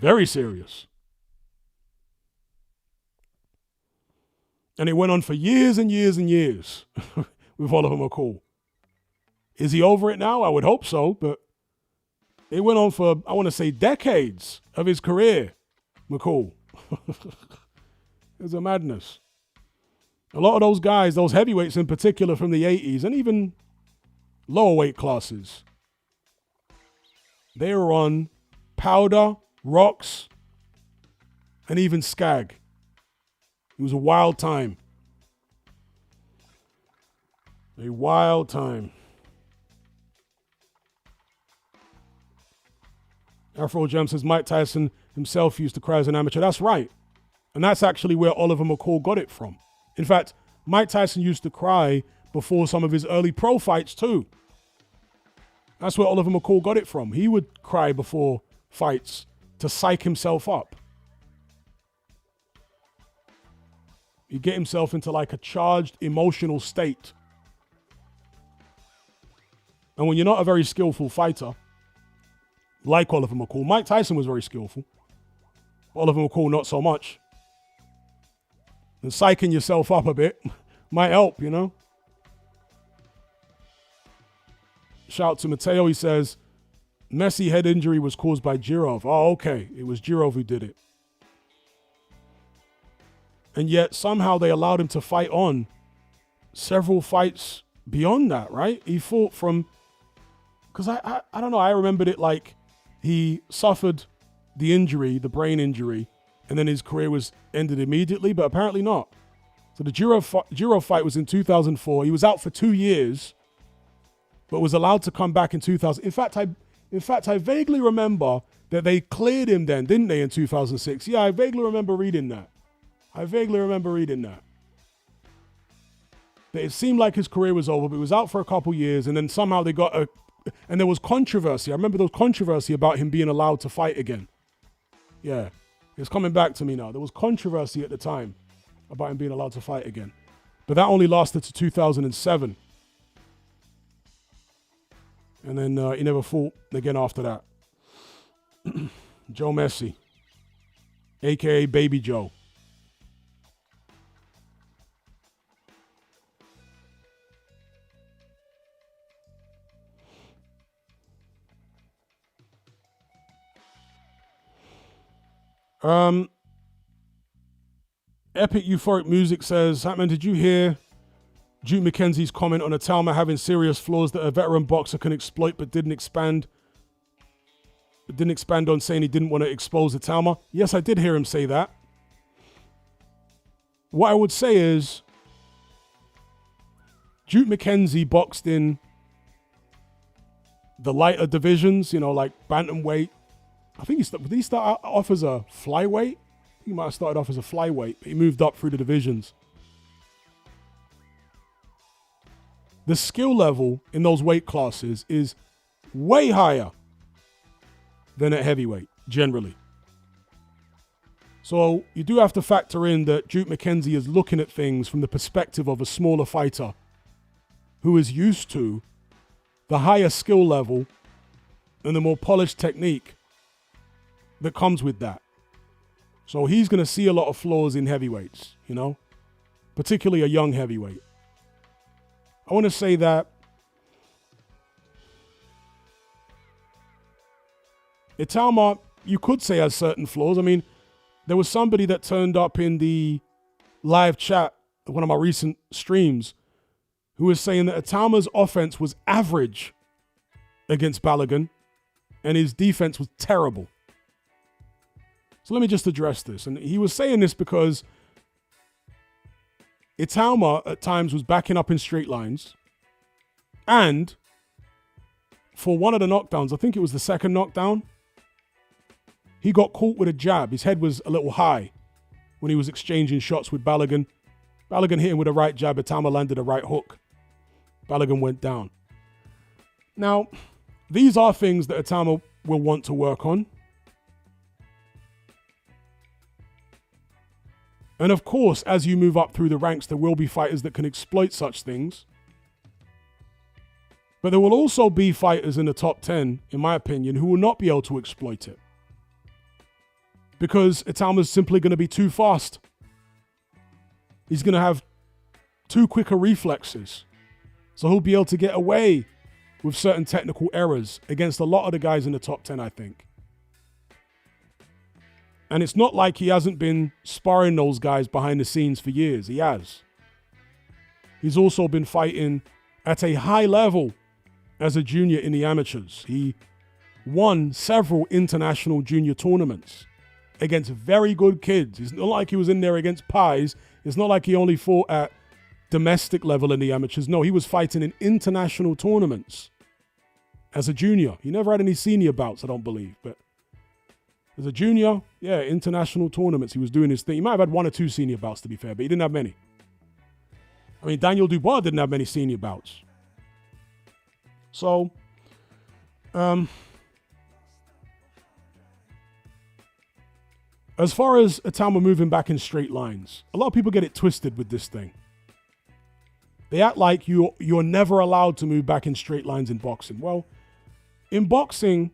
Very serious. And it went on for years and years and years with Oliver McCall. Is he over it now? I would hope so, but it went on for, I want to say, decades of his career, McCall. It's a madness. A lot of those guys, those heavyweights in particular from the 80s, and even lower weight classes, they were on powder, rocks, and even skag. It was a wild time. A wild time. Afro Jam says Mike Tyson himself used to cry as an amateur. That's right. And that's actually where Oliver McCall got it from. In fact, Mike Tyson used to cry before some of his early pro fights too. That's where Oliver McCall got it from. He would cry before fights to psych himself up. He'd get himself into like a charged emotional state. And when you're not a very skillful fighter, like Oliver McCall, Mike Tyson was very skillful. Oliver McCall, not so much. And psyching yourself up a bit might help, you know? Shout out to Mateo. He says, Messi head injury was caused by Jirov. Oh, okay. It was Jirov who did it. And yet somehow they allowed him to fight on several fights beyond that, right? He fought from, because I don't know, I remembered it like he suffered the injury, the brain injury, and then his career was ended immediately, but apparently not. So the Jirov fight was in 2004. He was out for 2 years, but was allowed to come back in 2000. In fact, I vaguely remember that they cleared him then, didn't they, in 2006? Yeah, I vaguely remember reading that. That it seemed like his career was over, but he was out for a couple years, and then somehow they got and there was controversy. I remember there was controversy about him being allowed to fight again. Yeah, it's coming back to me now. There was controversy at the time about him being allowed to fight again. But that only lasted to 2007. And then he never fought again after that. Joe Messi, a.k.a. Baby Joe. Epic Euphoric Music says, Hatman, did you hear Duke McKenzie's comment on Atalma having serious flaws that a veteran boxer can exploit but didn't expand on, saying he didn't want to expose Atalma? Yes, I did hear him say that. What I would say is Duke McKenzie boxed in the lighter divisions, like bantamweight. I think did he start off as a flyweight? He might have started off as a flyweight, but he moved up through the divisions. The skill level in those weight classes is way higher than at heavyweight, generally. So you do have to factor in that Duke McKenzie is looking at things from the perspective of a smaller fighter who is used to the higher skill level and the more polished technique that comes with that. So he's going to see a lot of flaws in heavyweights, you know, particularly a young heavyweight. I want to say that Italma, you could say, has certain flaws. I mean, there was somebody that turned up in the live chat of one of my recent streams who was saying that Italma's offense was average against Balogun and his defense was terrible. So let me just address this. And he was saying this because Italma at times was backing up in straight lines. And for one of the knockdowns, I think it was the second knockdown, he got caught with a jab. His head was a little high when he was exchanging shots with Balogun. Balogun hit him with a right jab. Italma landed a right hook. Balogun went down. Now, these are things that Italma will want to work on. And of course, as you move up through the ranks, there will be fighters that can exploit such things. But there will also be fighters in the top 10, in my opinion, who will not be able to exploit it. Because Italma's simply going to be too fast. He's going to have too quicker reflexes. So he'll be able to get away with certain technical errors against a lot of the guys in the top 10, I think. And it's not like he hasn't been sparring those guys behind the scenes for years. He has. He's also been fighting at a high level as a junior in the amateurs. He won several international junior tournaments against very good kids. It's not like he was in there against pies. It's not like he only fought at domestic level in the amateurs. No, he was fighting in international tournaments as a junior. He never had any senior bouts, I don't believe. But as a junior, yeah, international tournaments, he was doing his thing. He might have had one or two senior bouts, to be fair, but he didn't have many. I mean, Daniel Dubois didn't have many senior bouts. So, as far as Italma moving back in straight lines, a lot of people get it twisted with this thing. They act like you're never allowed to move back in straight lines in boxing. Well, in boxing,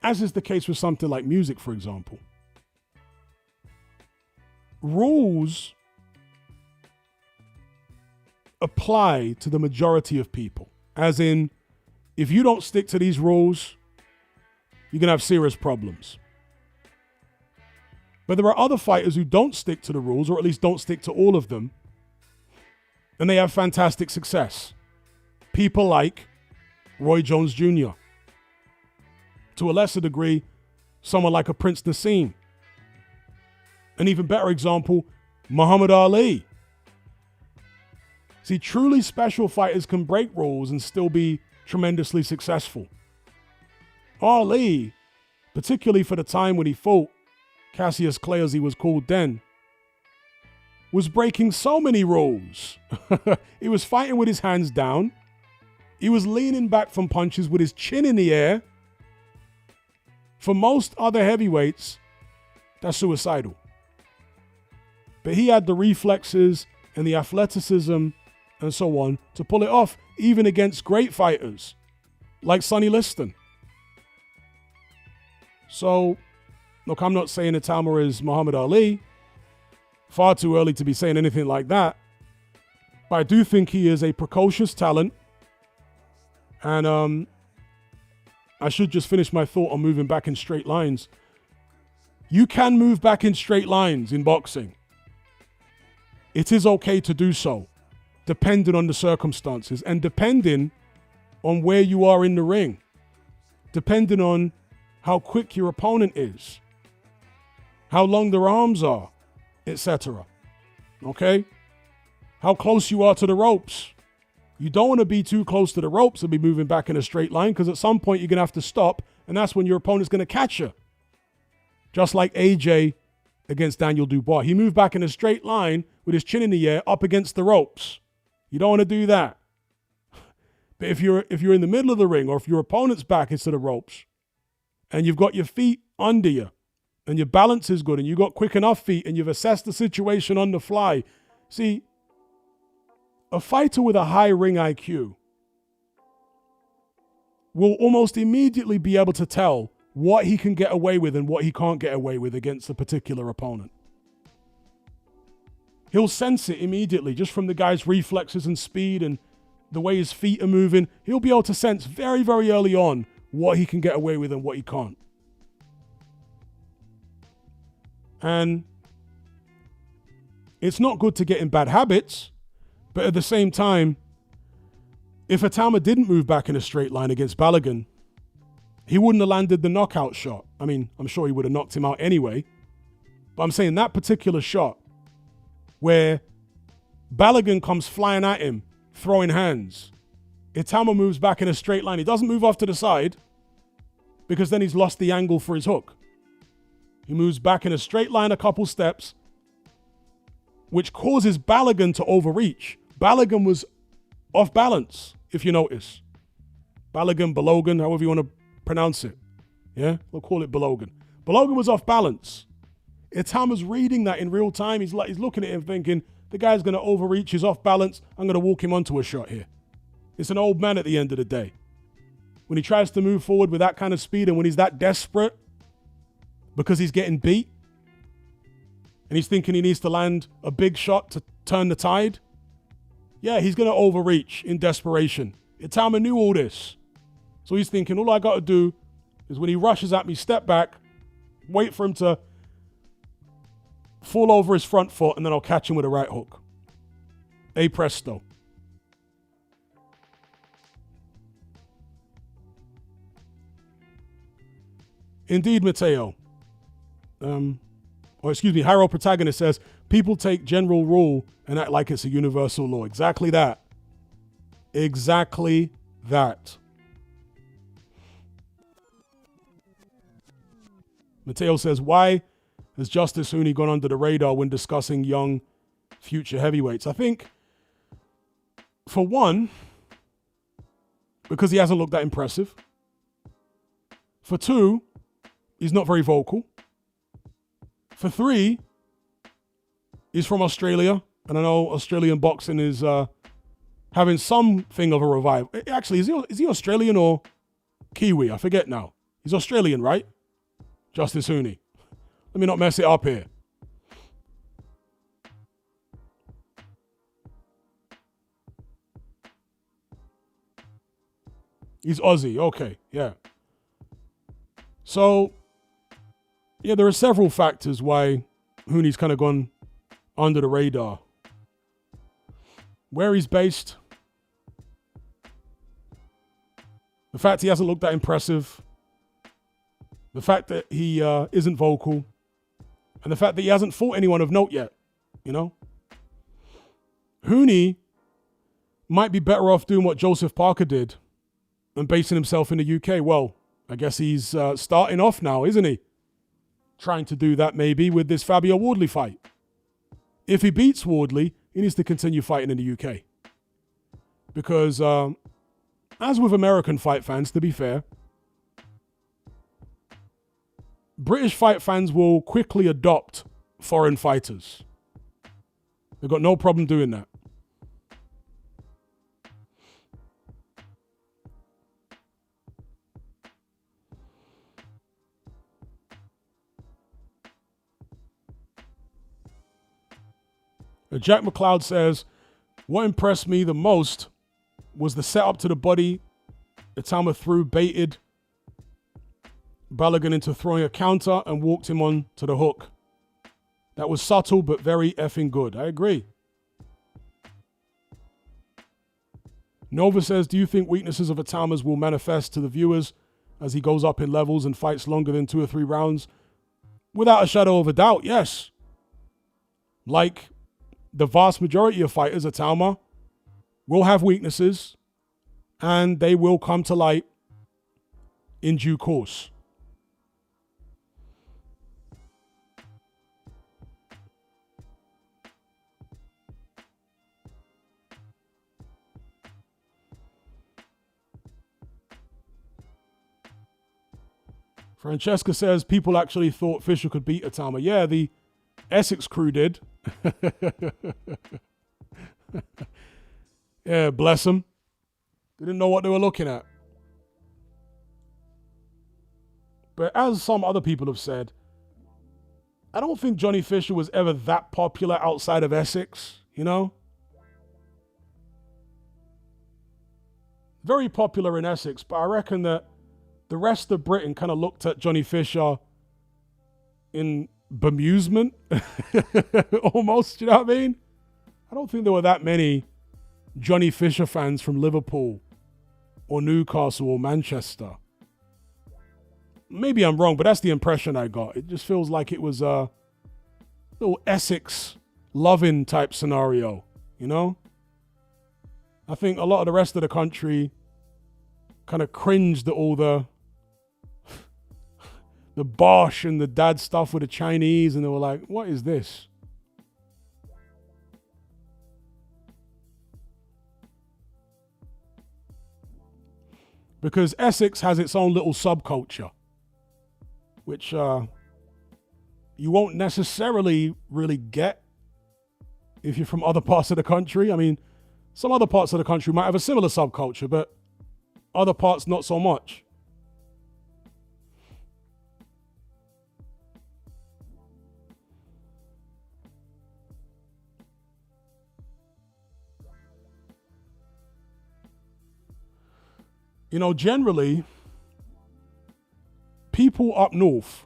as is the case with something like music, for example, rules apply to the majority of people. As in, if you don't stick to these rules, you're going to have serious problems. But there are other fighters who don't stick to the rules, or at least don't stick to all of them, and they have fantastic success. People like Roy Jones Jr. To a lesser degree, someone like a Prince Nassim. An even better example, Muhammad Ali. See, truly special fighters can break rules and still be tremendously successful. Ali, particularly for the time when he fought Cassius Clay, as he was called then, was breaking so many rules. He was fighting with his hands down. He was leaning back from punches with his chin in the air. For most other heavyweights, that's suicidal. But he had the reflexes and the athleticism and so on to pull it off, even against great fighters like Sonny Liston. So, look, I'm not saying Italma is Muhammad Ali. Far too early to be saying anything like that. But I do think he is a precocious talent. And I should just finish my thought on moving back in straight lines. You can move back in straight lines in boxing. It is okay to do so, depending on the circumstances and depending on where you are in the ring, depending on how quick your opponent is, how long their arms are, etc. Okay? How close you are to the ropes. You don't want to be too close to the ropes and be moving back in a straight line, because at some point you're going to have to stop, and that's when your opponent's going to catch you. Just like AJ against Daniel Dubois. He moved back in a straight line with his chin in the air up against the ropes. You don't want to do that. But if you're in the middle of the ring, or if your opponent's back is to the ropes and you've got your feet under you and your balance is good and you've got quick enough feet and you've assessed the situation on the fly. See, a fighter with a high ring IQ will almost immediately be able to tell what he can get away with and what he can't get away with against a particular opponent. He'll sense it immediately just from the guy's reflexes and speed and the way his feet are moving. He'll be able to sense very, very early on what he can get away with and what he can't. And it's not good to get in bad habits, but at the same time, if Atama didn't move back in a straight line against Balogun, he wouldn't have landed the knockout shot. I mean, I'm sure he would have knocked him out anyway, but I'm saying that particular shot where Balogun comes flying at him, throwing hands, Itama moves back in a straight line. He doesn't move off to the side because then he's lost the angle for his hook. He moves back in a straight line a couple steps, which causes Balogun to overreach. Balogun was off balance, if you notice. Balogun, however you want to pronounce it. Yeah, we'll call it Balogun. Balogun was off balance. Itama's reading that in real time. He's looking at him thinking, the guy's going to overreach, he's off balance, I'm going to walk him onto a shot here. It's an old man at the end of the day. When he tries to move forward with that kind of speed and when he's that desperate because he's getting beat and he's thinking he needs to land a big shot to turn the tide, yeah, he's going to overreach in desperation. Itama knew all this. So he's thinking, all I got to do is when he rushes at me, step back, wait for him to fall over his front foot, and then I'll catch him with a right hook. A presto. Indeed, Mateo. Hiro Protagonist says, people take general rule and act like it's a universal law. Exactly that. Exactly that. Mateo says, why has Justis Huni gone under the radar when discussing young future heavyweights? I think, for one, because he hasn't looked that impressive. For two, he's not very vocal. For three, he's from Australia, and I know Australian boxing is having something of a revival. Actually, is he Australian or Kiwi? I forget now. He's Australian, right? Justis Huni. Let me not mess it up here. He's Aussie. Okay, yeah. So, yeah, there are several factors why Huni's kind of gone under the radar. Where he's based, the fact he hasn't looked that impressive, the fact that he isn't vocal, and the fact that he hasn't fought anyone of note yet, you know? Huni might be better off doing what Joseph Parker did and basing himself in the UK. Well, I guess he's starting off now, isn't he? Trying to do that maybe with this Fabio Wardley fight. If he beats Wardley, he needs to continue fighting in the UK. Because, as with American fight fans, to be fair, British fight fans will quickly adopt foreign fighters. They've got no problem doing that. Jack McLeod says, what impressed me the most was the setup to the body. Itama threw baited Balogun into throwing a counter and walked him on to the hook. That was subtle but very effing good. I agree. Nova says, do you think weaknesses of Itama's will manifest to the viewers as he goes up in levels and fights longer than 2 or 3 rounds? Without a shadow of a doubt, yes. Like the vast majority of fighters, Itama will have weaknesses and they will come to light in due course. Francesca says people actually thought Fisher could beat Itama. Yeah, the Essex crew did. Yeah, bless them. They didn't know what they were looking at. But as some other people have said, I don't think Johnny Fisher was ever that popular outside of Essex, you know? Very popular in Essex, but I reckon that the rest of Britain kind of looked at Johnny Fisher in bemusement, almost, you know what I mean? I don't think there were that many Johnny Fisher fans from Liverpool or Newcastle or Manchester. Maybe I'm wrong, but that's the impression I got. It just feels like it was a little Essex loving type scenario, you know? I think a lot of the rest of the country kind of cringed at all the bosh and the dad stuff with the Chinese, and they were like, what is this? Because Essex has its own little subculture, which you won't necessarily really get if you're from other parts of the country. I mean, some other parts of the country might have a similar subculture, but other parts not so much. You know, generally, people up north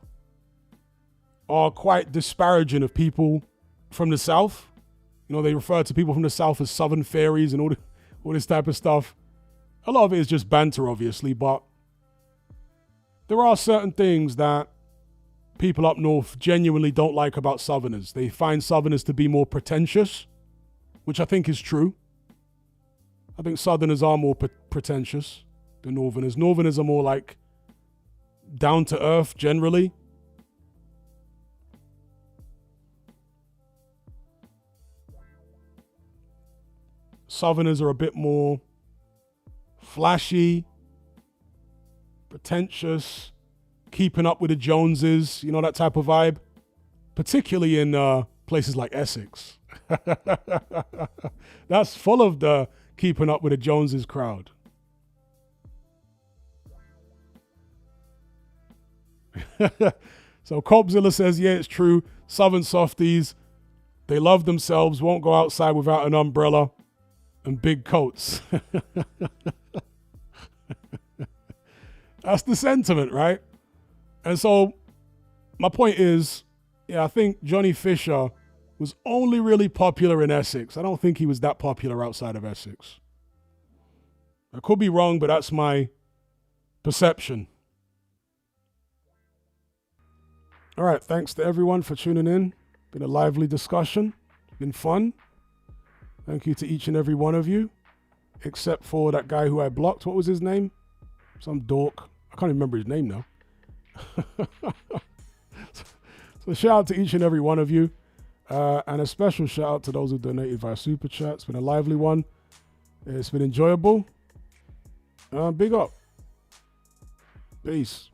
are quite disparaging of people from the south. You know, they refer to people from the south as southern fairies and all this type of stuff. A lot of it is just banter, obviously, but there are certain things that people up north genuinely don't like about southerners. They find southerners to be more pretentious, which I think is true. I think southerners are more pretentious than northerners. Northerners are more like down to earth generally. Southerners are a bit more flashy, pretentious, keeping up with the Joneses, you know, that type of vibe. Particularly in places like Essex. That's full of the keeping up with the Joneses crowd. So Cobzilla says, yeah, it's true. Southern softies, they love themselves, won't go outside without an umbrella and big coats. That's the sentiment, right? And so my point is, yeah, I think Johnny Fisher was only really popular in Essex. I don't think he was that popular outside of Essex. I could be wrong, but that's my perception. All right, thanks to everyone for tuning in. Been a lively discussion. Been fun. Thank you to each and every one of you, except for that guy who I blocked. What was his name? Some dork. I can't even remember his name now. So shout out to each and every one of you. And a special shout out to those who donated via Super Chat. It's been a lively one. It's been enjoyable. Big up. Peace.